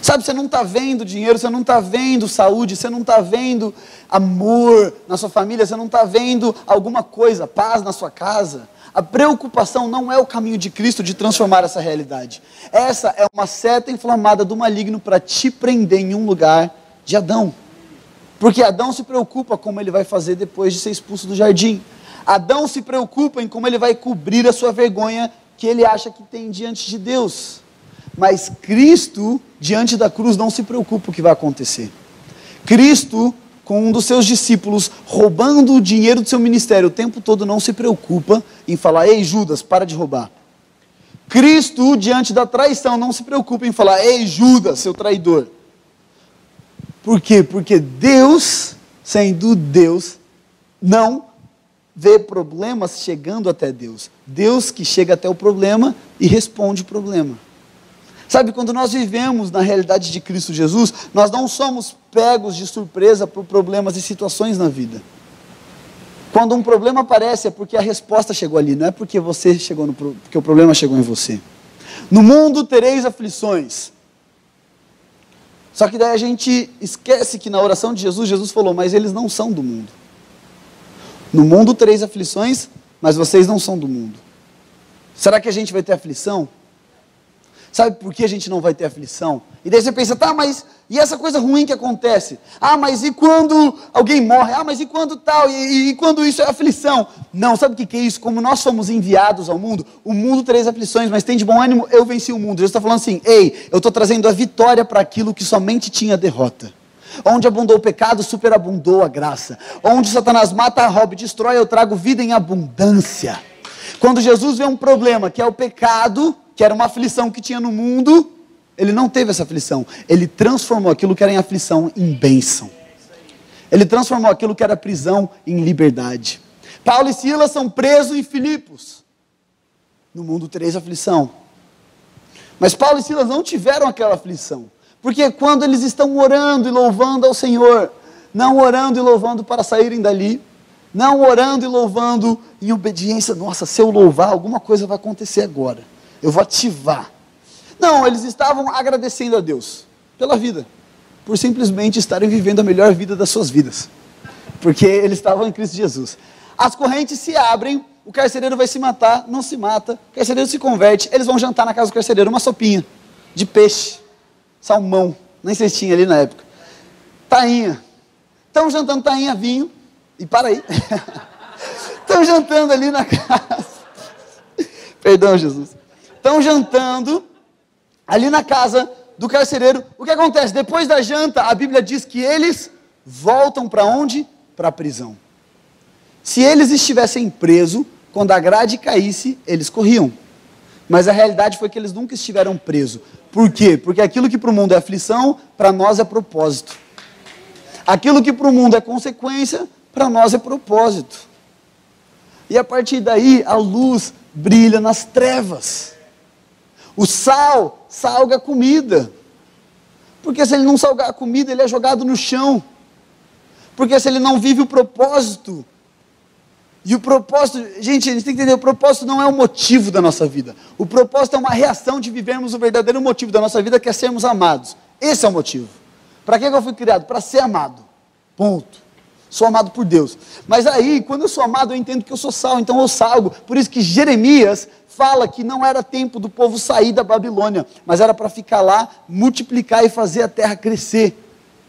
Sabe, você não está vendo dinheiro, você não está vendo saúde, você não está vendo amor na sua família, você não está vendo alguma coisa, paz na sua casa. A preocupação não é o caminho de Cristo de transformar essa realidade. Essa é uma seta inflamada do maligno para te prender em um lugar de Adão. Porque Adão se preocupa como ele vai fazer depois de ser expulso do jardim. Adão se preocupa em como ele vai cobrir a sua vergonha que ele acha que tem diante de Deus. Mas Cristo, diante da cruz, não se preocupa o que vai acontecer. Cristo, com um dos seus discípulos, roubando o dinheiro do seu ministério o tempo todo, não se preocupa em falar: ei Judas, para de roubar. Cristo, diante da traição, não se preocupa em falar: ei Judas, seu traidor. Por quê? Porque Deus, sendo Deus, não vê problemas chegando até Deus. Deus que chega até o problema e responde o problema. Sabe, quando nós vivemos na realidade de Cristo Jesus, nós não somos pegos de surpresa por problemas e situações na vida. Quando um problema aparece é porque a resposta chegou ali, não é porque você chegou porque o problema chegou em você. No mundo tereis aflições. Só que daí a gente esquece que na oração de Jesus, Jesus falou: mas eles não são do mundo. No mundo tereis aflições, mas vocês não são do mundo. Será que a gente vai ter aflição? Sabe por que a gente não vai ter aflição? E daí você pensa, tá, mas e essa coisa ruim que acontece? Ah, mas e quando alguém morre? Ah, mas e quando tal? E quando isso é aflição? Não, sabe o que é isso? Como nós somos enviados ao mundo, o mundo traz aflições, mas tem de bom ânimo, eu venci o mundo. Jesus está falando assim, ei, eu estou trazendo a vitória para aquilo que somente tinha derrota. Onde abundou o pecado, superabundou a graça. Onde Satanás mata, rouba e destrói, eu trago vida em abundância. Quando Jesus vê um problema, que é o pecado, que era uma aflição que tinha no mundo, ele não teve essa aflição. Ele transformou aquilo que era em aflição em bênção. Ele transformou aquilo que era prisão em liberdade. Paulo e Silas são presos em Filipos. No mundo tereis aflição. Mas Paulo e Silas não tiveram aquela aflição. Porque quando eles estão orando e louvando ao Senhor, não orando e louvando para saírem dali, não orando e louvando em obediência, nossa, se eu louvar, alguma coisa vai acontecer agora. Eu vou ativar. Não, eles estavam agradecendo a Deus pela vida, por simplesmente estarem vivendo a melhor vida das suas vidas, porque eles estavam em Cristo Jesus. As correntes se abrem, o carcereiro vai se matar, não se mata, o carcereiro se converte, eles vão jantar na casa do carcereiro, uma sopinha de peixe, salmão, nem sei se tinha ali na época, tainha, estão jantando tainha, vinho, e para aí, estão jantando ali na casa, perdão Jesus, estão jantando ali na casa do carcereiro. O que acontece? Depois da janta, a Bíblia diz que eles voltam para onde? Para a prisão. Se eles estivessem presos, quando a grade caísse, eles corriam. Mas a realidade foi que eles nunca estiveram presos. Por quê? Porque aquilo que para o mundo é aflição, para nós é propósito. Aquilo que para o mundo é consequência, para nós é propósito. E a partir daí, a luz brilha nas trevas. O sal salga a comida. Porque se ele não salgar a comida, ele é jogado no chão. Porque se ele não vive o propósito. E o propósito, gente, a gente tem que entender, o propósito não é o motivo da nossa vida. O propósito é uma reação de vivermos o verdadeiro motivo da nossa vida, que é sermos amados. Esse é o motivo. Para que eu fui criado? Para ser amado. Ponto. Sou amado por Deus. Mas aí, quando eu sou amado, eu entendo que eu sou sal, então eu salgo. Por isso que Jeremias fala que não era tempo do povo sair da Babilônia, mas era para ficar lá, multiplicar e fazer a terra crescer.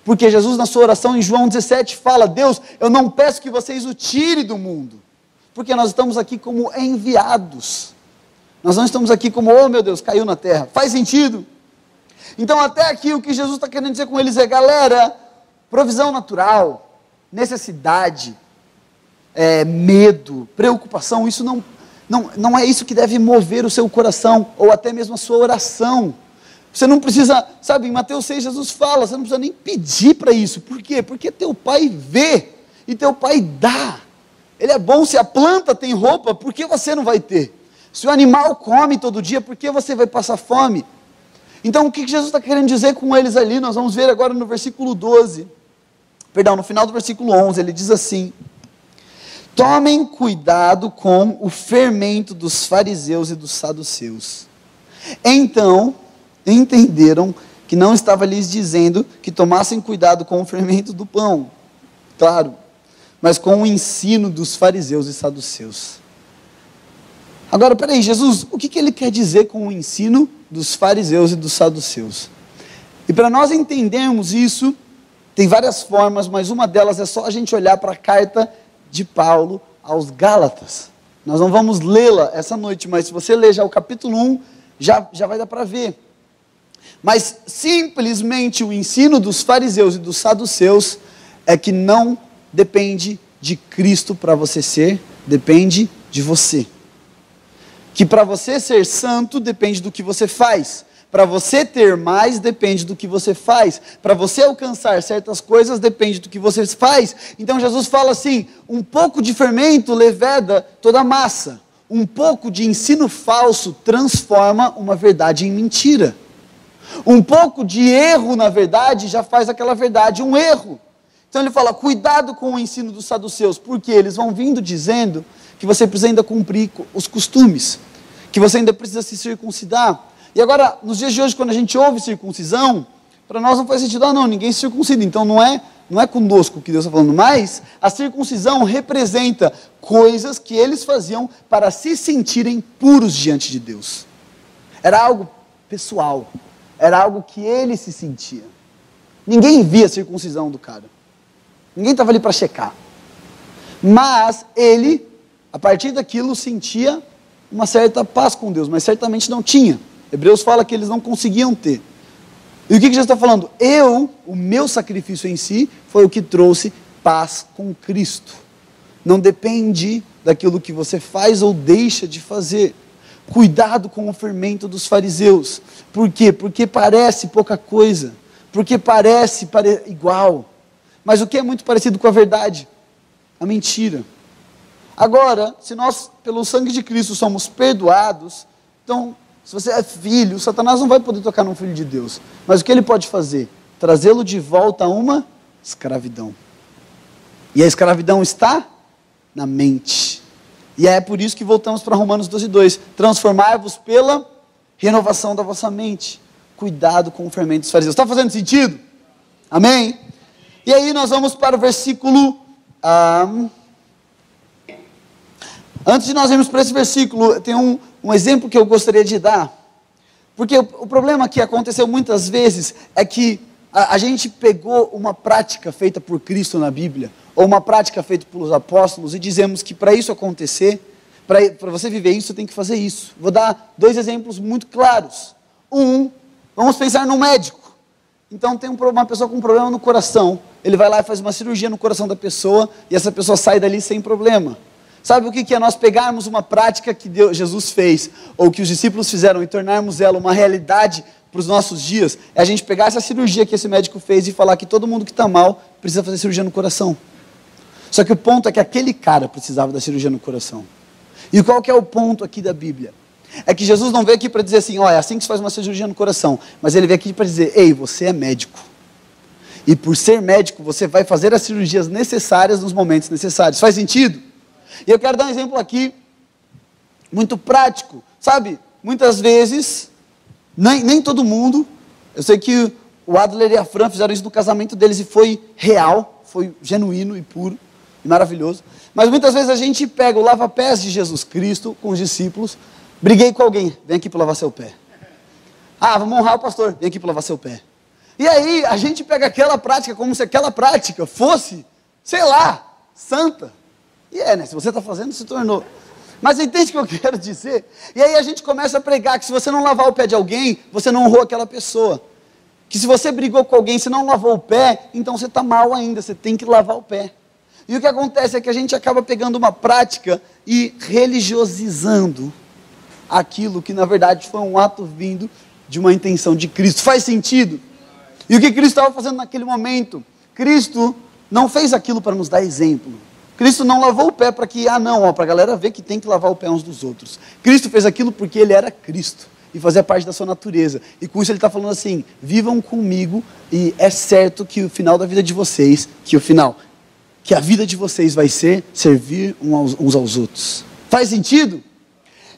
Porque Jesus, na sua oração em João 17, fala, Deus, eu não peço que vocês o tirem do mundo, porque nós estamos aqui como enviados. Nós não estamos aqui como, oh meu Deus, caiu na terra. Faz sentido? Então até aqui o que Jesus está querendo dizer com eles é, galera, provisão natural, necessidade, medo, preocupação, isso não é isso que deve mover o seu coração, ou até mesmo a sua oração. Você não precisa, sabe, em Mateus 6 Jesus fala, você não precisa nem pedir para isso. Por quê? Porque teu pai vê, e teu pai dá. Ele é bom. Se a planta tem roupa, por que você não vai ter? Se o animal come todo dia, por que você vai passar fome? Então o que Jesus está querendo dizer com eles ali? Nós vamos ver agora no versículo 12, perdão, no final do versículo 11, ele diz assim, tomem cuidado com o fermento dos fariseus e dos saduceus. Então, entenderam que não estava lhes dizendo que tomassem cuidado com o fermento do pão, claro, mas com o ensino dos fariseus e saduceus. Agora, peraí, Jesus, o que ele quer dizer com o ensino dos fariseus e dos saduceus? E para nós entendermos isso, tem várias formas, mas uma delas é só a gente olhar para a carta de Paulo aos Gálatas. Nós não vamos lê-la essa noite, mas se você ler já o capítulo 1, já vai dar para ver. Mas simplesmente o ensino dos fariseus e dos saduceus é que não depende de Cristo para você ser, depende de você. Que para você ser santo depende do que você faz. Para você ter mais, depende do que você faz. Para você alcançar certas coisas, depende do que você faz. Então Jesus fala assim, um pouco de fermento leveda toda a massa. Um pouco de ensino falso transforma uma verdade em mentira. Um pouco de erro na verdade já faz aquela verdade um erro. Então ele fala, cuidado com o ensino dos saduceus, porque eles vão vindo dizendo que você precisa ainda cumprir os costumes, que você ainda precisa se circuncidar. E agora, nos dias de hoje, quando a gente ouve circuncisão, para nós não faz sentido, não, ninguém se circuncida, então não é conosco que Deus está falando, mas a circuncisão representa coisas que eles faziam para se sentirem puros diante de Deus. Era algo pessoal. Era algo que ele se sentia. Ninguém via a circuncisão do cara. Ninguém estava ali para checar. Mas ele, a partir daquilo, sentia uma certa paz com Deus, mas certamente não tinha. Hebreus fala que eles não conseguiam ter. E o que Jesus está falando? O meu sacrifício em si, foi o que trouxe paz com Cristo. Não depende daquilo que você faz ou deixa de fazer. Cuidado com o fermento dos fariseus. Por quê? Porque parece pouca coisa. Porque parece igual. Mas o que é muito parecido com a verdade? A mentira. Agora, se nós, pelo sangue de Cristo, somos perdoados, então, se você é filho, Satanás não vai poder tocar num filho de Deus. Mas o que ele pode fazer? Trazê-lo de volta a uma escravidão. E a escravidão está na mente. E é por isso que voltamos para Romanos 12:2. Transformai-vos pela renovação da vossa mente. Cuidado com o fermento dos fariseus. Está fazendo sentido? Amém? E aí nós vamos para o versículo... Antes de nós irmos para esse versículo, tem um exemplo que eu gostaria de dar. Porque o problema que aconteceu muitas vezes é que a gente pegou uma prática feita por Cristo na Bíblia, ou uma prática feita pelos apóstolos, e dizemos que para isso acontecer, para você viver isso, você tem que fazer isso. Vou dar 2 exemplos muito claros. Vamos pensar no médico. Então tem uma pessoa com um problema no coração, ele vai lá e faz uma cirurgia no coração da pessoa, e essa pessoa sai dali sem problema. Sabe o que é nós pegarmos uma prática que Jesus fez, ou que os discípulos fizeram, e tornarmos ela uma realidade para os nossos dias? É a gente pegar essa cirurgia que esse médico fez e falar que todo mundo que está mal precisa fazer cirurgia no coração. Só que o ponto é que aquele cara precisava da cirurgia no coração. E qual que é o ponto aqui da Bíblia? É que Jesus não veio aqui para dizer assim, é assim que se faz uma cirurgia no coração. Mas ele veio aqui para dizer, ei, você é médico. E por ser médico, você vai fazer as cirurgias necessárias nos momentos necessários. Faz sentido? E eu quero dar um exemplo aqui, muito prático. Sabe, muitas vezes, nem todo mundo, eu sei que o Adler e a Fran fizeram isso no casamento deles e foi real, foi genuíno e puro, e maravilhoso. Mas muitas vezes a gente pega o lava-pés de Jesus Cristo com os discípulos, briguei com alguém, vem aqui para lavar seu pé. Vamos honrar o pastor, vem aqui para lavar seu pé. E aí a gente pega aquela prática como se aquela prática fosse, sei lá, santa. E né? Se você está fazendo, se tornou. Mas entende o que eu quero dizer? E aí a gente começa a pregar que se você não lavar o pé de alguém, você não honrou aquela pessoa. Que se você brigou com alguém, se não lavou o pé, então você está mal ainda, você tem que lavar o pé. E o que acontece é que a gente acaba pegando uma prática e religiosizando aquilo que na verdade foi um ato vindo de uma intenção de Cristo. Faz sentido? E o que Cristo estava fazendo naquele momento? Cristo não fez aquilo para nos dar exemplo. Cristo não lavou o pé para que, para a galera ver que tem que lavar o pé uns dos outros. Cristo fez aquilo porque ele era Cristo e fazia parte da sua natureza. E com isso ele está falando assim, vivam comigo e é certo que o final da vida de vocês, que a vida de vocês vai ser servir uns aos outros. Faz sentido?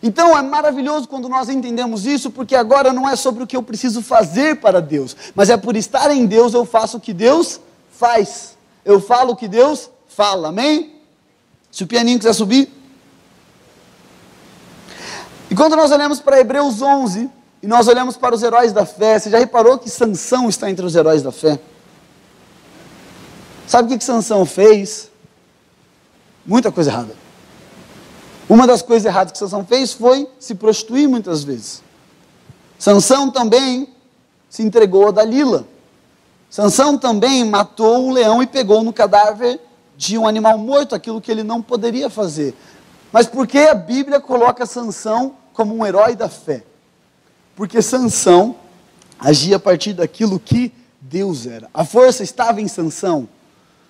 Então é maravilhoso quando nós entendemos isso, porque agora não é sobre o que eu preciso fazer para Deus, mas é por estar em Deus eu faço o que Deus faz. Eu falo o que Deus fala, amém? Se o pianinho quiser subir. E quando nós olhamos para Hebreus 11, e nós olhamos para os heróis da fé, você já reparou que Sansão está entre os heróis da fé? Sabe o que Sansão fez? Muita coisa errada. Uma das coisas erradas que Sansão fez foi se prostituir muitas vezes. Sansão também se entregou a Dalila. Sansão também matou um leão e pegou no cadáver de um animal morto, aquilo que ele não poderia fazer. Mas por que a Bíblia coloca Sansão como um herói da fé? Porque Sansão agia a partir daquilo que Deus era. A força estava em Sansão.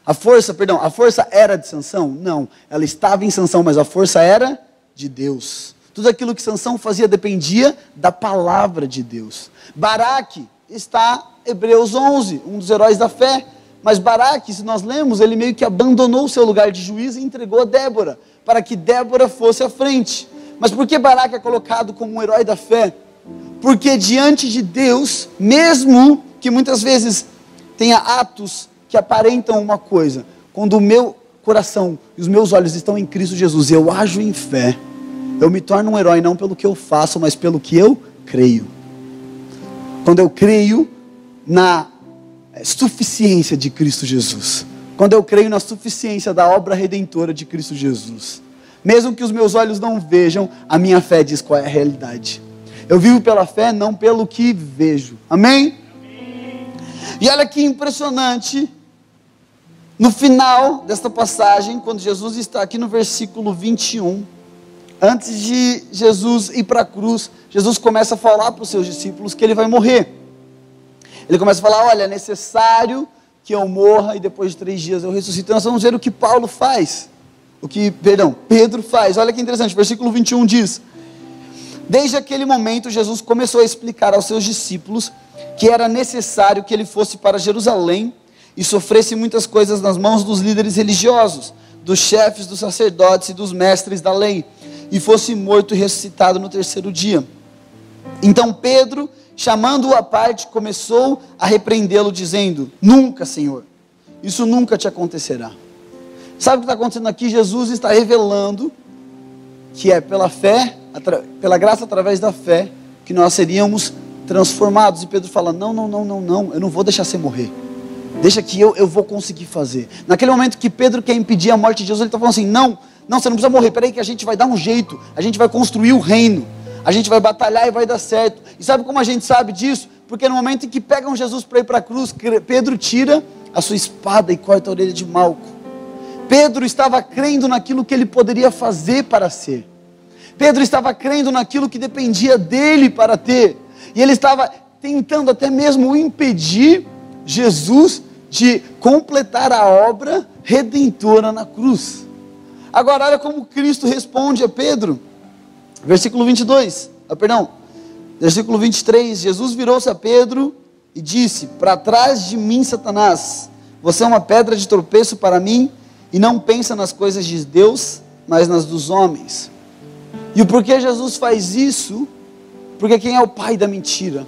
A força era de Sansão? Não, ela estava em Sansão, mas a força era de Deus. Tudo aquilo que Sansão fazia dependia da palavra de Deus. Baraque está Hebreus 11, um dos heróis da fé. Mas Baraque, se nós lemos, ele meio que abandonou o seu lugar de juiz e entregou a Débora, para que Débora fosse à frente. Mas por que Baraque é colocado como um herói da fé? Porque diante de Deus, mesmo que muitas vezes tenha atos que aparentam uma coisa, quando o meu coração e os meus olhos estão em Cristo Jesus, eu ajo em fé, eu me torno um herói não pelo que eu faço, mas pelo que eu creio. Quando eu creio na suficiência de Cristo Jesus. Quando eu creio na suficiência da obra redentora de Cristo Jesus. Mesmo que os meus olhos não vejam, a minha fé diz qual é a realidade. Eu vivo pela fé, não pelo que vejo. Amém? E olha que impressionante. No final desta passagem, quando Jesus está aqui no versículo 21, antes de Jesus ir para a cruz, Jesus começa a falar para os seus discípulos que ele vai morrer. Ele começa a falar, olha, é necessário que eu morra e depois de 3 dias eu ressuscito. Então nós vamos ver o que Pedro faz. Olha que interessante, versículo 21 diz: desde aquele momento Jesus começou a explicar aos seus discípulos que era necessário que ele fosse para Jerusalém e sofresse muitas coisas nas mãos dos líderes religiosos, dos chefes, dos sacerdotes e dos mestres da lei, e fosse morto e ressuscitado no 3º dia. Então Pedro, chamando-o à parte, começou a repreendê-lo, dizendo: nunca, Senhor, isso nunca te acontecerá. Sabe o que está acontecendo aqui? Jesus está revelando que é pela fé, pela graça através da fé, que nós seríamos transformados. E Pedro fala, não, eu não vou deixar você morrer. Deixa que eu vou conseguir fazer. Naquele momento que Pedro quer impedir a morte de Jesus, ele está falando assim, não, você não precisa morrer, peraí que a gente vai dar um jeito, a gente vai construir o reino, a gente vai batalhar e vai dar certo. E sabe como a gente sabe disso? Porque no momento em que pegam Jesus para ir para a cruz, Pedro tira a sua espada e corta a orelha de Malco. Pedro estava crendo naquilo que ele poderia fazer para ser. Pedro estava crendo naquilo que dependia dele para ter. E ele estava tentando até mesmo impedir Jesus de completar a obra redentora na cruz. Agora olha como Cristo responde a Pedro. Versículo 23, Jesus virou-se a Pedro e disse: para trás de mim, Satanás, você é uma pedra de tropeço para mim, e não pensa nas coisas de Deus, mas nas dos homens. E o porquê Jesus faz isso? Porque quem é o pai da mentira?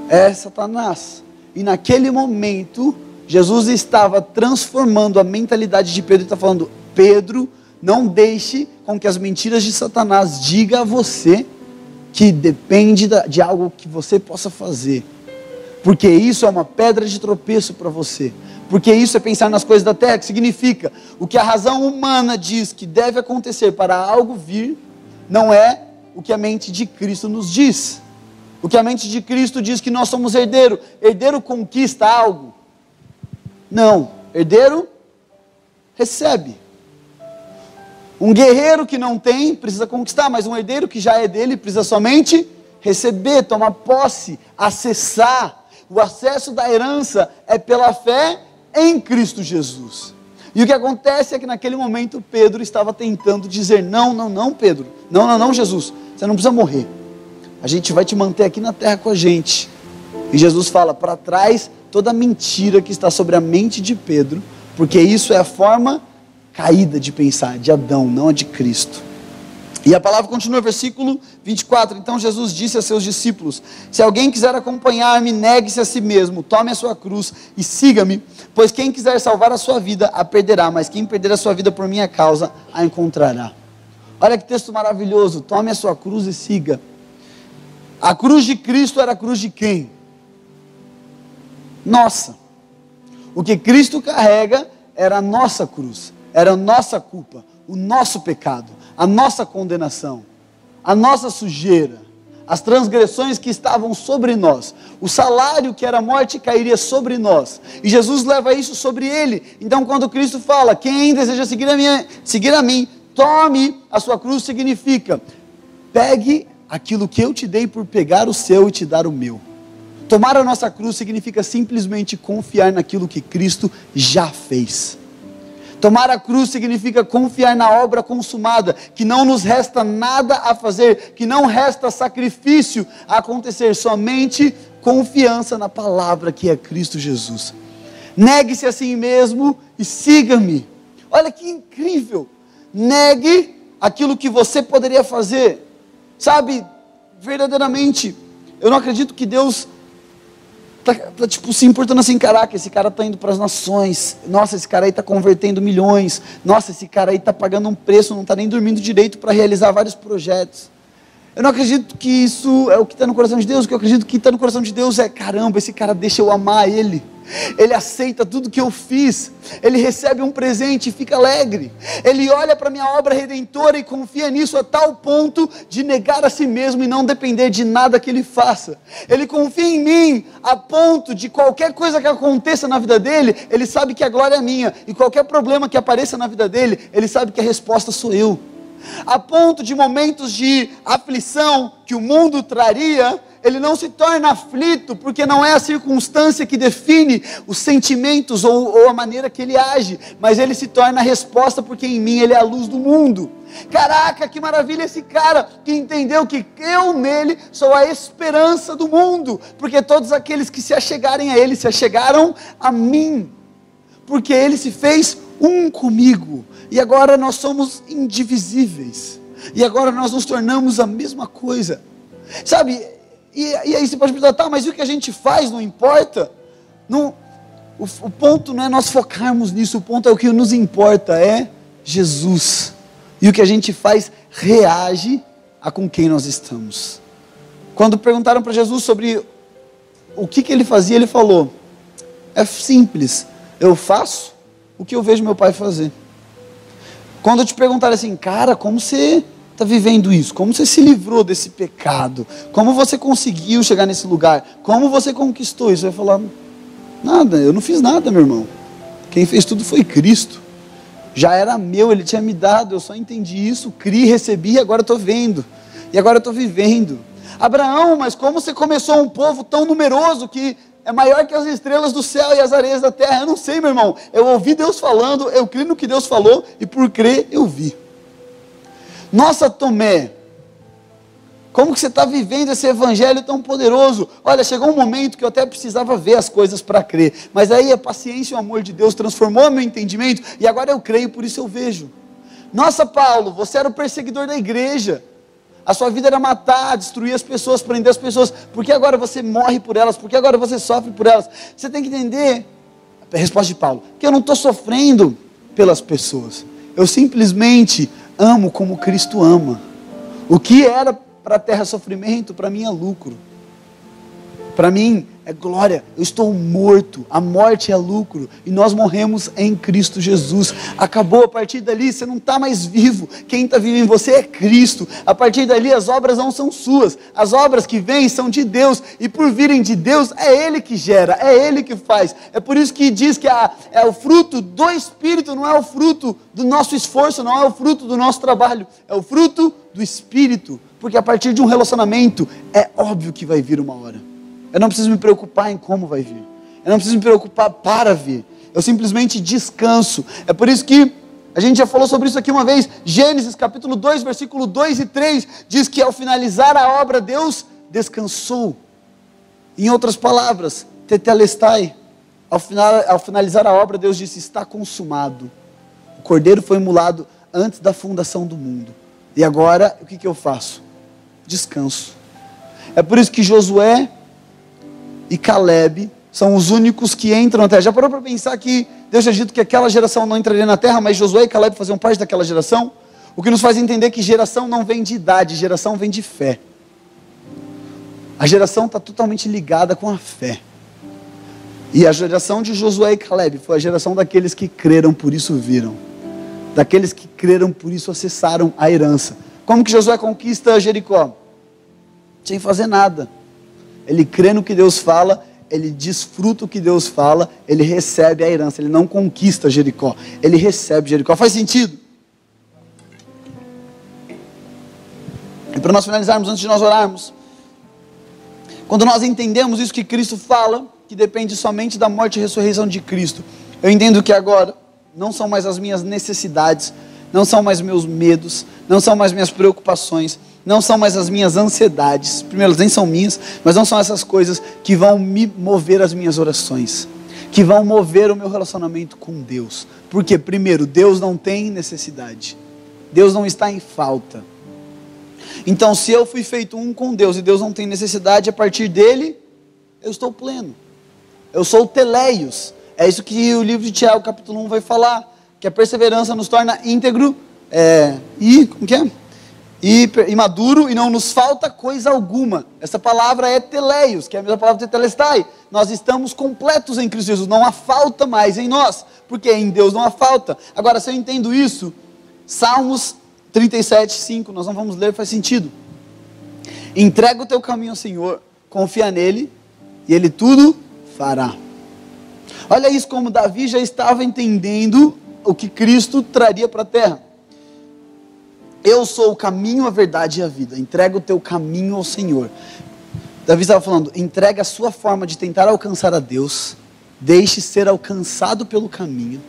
É Satanás. E naquele momento, Jesus estava transformando a mentalidade de Pedro, e está falando, Pedro, não deixe com que as mentiras de Satanás digam a você que depende de algo que você possa fazer, porque isso é uma pedra de tropeço para você, porque isso é pensar nas coisas da terra, que significa, o que a razão humana diz que deve acontecer para algo vir, não é o que a mente de Cristo nos diz. O que a mente de Cristo diz que nós somos herdeiro. Herdeiro conquista algo? Não, herdeiro recebe. Um guerreiro que não tem, precisa conquistar, mas um herdeiro que já é dele, precisa somente receber, tomar posse, acessar. O acesso da herança é pela fé em Cristo Jesus. E o que acontece é que naquele momento Pedro estava tentando dizer, não Pedro, não Jesus, você não precisa morrer. A gente vai te manter aqui na terra com a gente. E Jesus fala, para trás toda a mentira que está sobre a mente de Pedro, porque isso é a forma caída de pensar, de Adão, não a de Cristo. E a palavra continua, versículo 24, então Jesus disse a seus discípulos, se alguém quiser acompanhar-me, negue-se a si mesmo, tome a sua cruz e siga-me, pois quem quiser salvar a sua vida, a perderá, mas quem perder a sua vida por minha causa, a encontrará. Olha que texto maravilhoso, tome a sua cruz e siga. A cruz de Cristo era a cruz de quem? Nossa. O que Cristo carrega era a nossa cruz, era a nossa culpa, o nosso pecado, a nossa condenação, a nossa sujeira, as transgressões que estavam sobre nós, o salário que era a morte cairia sobre nós, e Jesus leva isso sobre ele. Então quando Cristo fala, quem deseja seguir a mim, tome a sua cruz, significa, pegue aquilo que eu te dei por pegar o seu e te dar o meu. Tomar a nossa cruz significa simplesmente confiar naquilo que Cristo já fez. Tomar a cruz significa confiar na obra consumada, que não nos resta nada a fazer, que não resta sacrifício a acontecer, somente confiança na palavra que é Cristo Jesus. Negue-se a si mesmo e siga-me. Olha que incrível! Negue aquilo que você poderia fazer. Sabe, verdadeiramente, eu não acredito que Deus tá tipo se importando assim, caraca, esse cara tá indo para as nações, nossa, esse cara aí tá convertendo milhões, nossa, esse cara aí tá pagando um preço, não tá nem dormindo direito para realizar vários projetos. Eu não acredito que isso é o que está no coração de Deus. O que eu acredito que está no coração de Deus é: caramba, esse cara deixa eu amar ele. Ele aceita tudo que eu fiz. Ele recebe um presente e fica alegre. Ele olha para a minha obra redentora e confia nisso a tal ponto de negar a si mesmo e não depender de nada que ele faça. Ele confia em mim a ponto de qualquer coisa que aconteça na vida dele, ele sabe que a glória é minha. E qualquer problema que apareça na vida dele, ele sabe que a resposta sou eu. A ponto de momentos de aflição que o mundo traria, ele não se torna aflito, porque não é a circunstância que define os sentimentos ou a maneira que ele age, mas ele se torna a resposta, porque em mim ele é a luz do mundo. Caraca, que maravilha esse cara que entendeu que eu nele sou a esperança do mundo, porque todos aqueles que se achegarem a ele se achegaram a mim, porque ele se fez um comigo, e agora nós somos indivisíveis, e agora nós nos tornamos a mesma coisa, sabe? E aí você pode perguntar: tá, mas o que a gente faz não importa? Não, o ponto não é nós focarmos nisso, o ponto é o que nos importa é Jesus, e o que a gente faz reage a com quem nós estamos. Quando perguntaram para Jesus sobre o que ele fazia, ele falou: é simples, eu faço o que eu vejo meu pai fazer. Quando te perguntarem assim: cara, como você está vivendo isso? Como você se livrou desse pecado? Como você conseguiu chegar nesse lugar? Como você conquistou isso? Você vai falar: nada, eu não fiz nada, meu irmão. Quem fez tudo foi Cristo. Já era meu, Ele tinha me dado, eu só entendi isso, criei, recebi, e agora eu estou vendo. E agora eu estou vivendo. Abraão, mas como você começou um povo tão numeroso que é maior que as estrelas do céu e as areias da terra? Eu não sei, meu irmão. Eu ouvi Deus falando, eu criei no que Deus falou, e por crer eu vi. Nossa, Tomé, como que você está vivendo esse evangelho tão poderoso? Olha, chegou um momento que eu até precisava ver as coisas para crer, mas aí a paciência e o amor de Deus transformou meu entendimento, e agora eu creio, por isso eu vejo. Nossa, Paulo, você era o perseguidor da igreja, a sua vida era matar, destruir as pessoas, prender as pessoas, por que agora você morre por elas? Por que agora você sofre por elas? Você tem que entender, a resposta de Paulo, que eu não estou sofrendo pelas pessoas, eu simplesmente amo como Cristo ama. O que era para a terra sofrimento, para mim é lucro. Para mim é glória. Eu estou morto, a morte é lucro, e nós morremos em Cristo Jesus. Acabou, a partir dali você não está mais vivo, quem está vivo em você é Cristo. A partir dali as obras não são suas, as obras que vêm são de Deus, e por virem de Deus é Ele que gera, é Ele que faz. É por isso que diz que é o fruto do Espírito, não é o fruto do nosso esforço, não é o fruto do nosso trabalho, é o fruto do Espírito, porque a partir de um relacionamento é óbvio que vai vir uma hora. Eu não preciso me preocupar em como vai vir. Eu não preciso me preocupar para vir. Eu simplesmente descanso. É por isso que a gente já falou sobre isso aqui uma vez. Gênesis capítulo 2, versículo 2 e 3, diz que ao finalizar a obra, Deus descansou. Em outras palavras, tetelestai. Ao finalizar a obra, Deus disse: está consumado. O cordeiro foi imolado antes da fundação do mundo. E agora, o que eu faço? Descanso. É por isso que Josué e Caleb são os únicos que entram na terra. Já parou para pensar que Deus tinha dito que aquela geração não entraria na terra, mas Josué e Caleb faziam parte daquela geração? O que nos faz entender que geração não vem de idade, geração vem de fé. A geração está totalmente ligada com a fé. E a geração de Josué e Caleb foi a geração daqueles que creram, por isso viram. Daqueles que creram, por isso acessaram a herança. Como que Josué conquista Jericó? Sem fazer nada. Ele crê no que Deus fala, ele desfruta o que Deus fala, ele recebe a herança, ele não conquista Jericó, ele recebe Jericó. Faz sentido? E para nós finalizarmos, antes de nós orarmos, quando nós entendemos isso que Cristo fala, que depende somente da morte e ressurreição de Cristo, eu entendo que agora não são mais as minhas necessidades, não são mais meus medos, não são mais minhas preocupações, não são mais as minhas ansiedades, primeiro, elas nem são minhas, mas não são essas coisas que vão me mover as minhas orações, que vão mover o meu relacionamento com Deus. Porque, primeiro, Deus não tem necessidade, Deus não está em falta. Então, se eu fui feito um com Deus e Deus não tem necessidade, a partir dele, eu estou pleno, eu sou teleios. É isso que o livro de Tiago, capítulo 1, vai falar, que a perseverança nos torna íntegro, como que é? e maduro, e não nos falta coisa alguma. Essa palavra é teleios, que é a mesma palavra tetelestai. Nós estamos completos em Cristo Jesus, não há falta mais em nós, porque em Deus não há falta. Agora, se eu entendo isso, Salmos 37, 5, nós não vamos ler, faz sentido. Entrega o teu caminho ao Senhor, confia nele, e ele tudo fará. Olha isso, como Davi já estava entendendo o que Cristo traria para a terra. Eu sou o caminho, a verdade e a vida. Entrega o teu caminho ao Senhor. Davi estava falando, entrega a sua forma de tentar alcançar a Deus, deixe ser alcançado pelo caminho,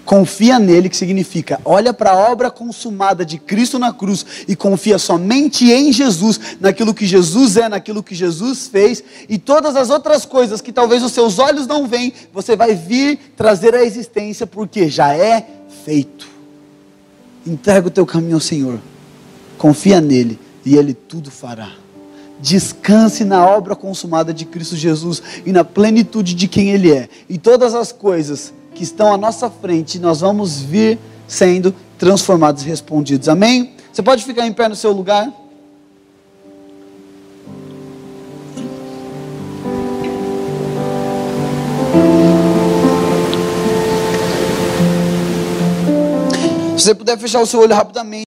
confia nele, que significa, olha para a obra consumada de Cristo na cruz, e confia somente em Jesus, naquilo que Jesus é, naquilo que Jesus fez, e todas as outras coisas que talvez os seus olhos não veem, você vai vir trazer à existência, porque já é feito. Entrega o teu caminho ao Senhor, confia nele, e ele tudo fará. Descanse na obra consumada de Cristo Jesus, e na plenitude de quem ele é, e todas as coisas que estão à nossa frente, nós vamos vir sendo transformados e respondidos. Amém? Você pode ficar em pé no seu lugar? Se você puder fechar o seu olho rapidamente.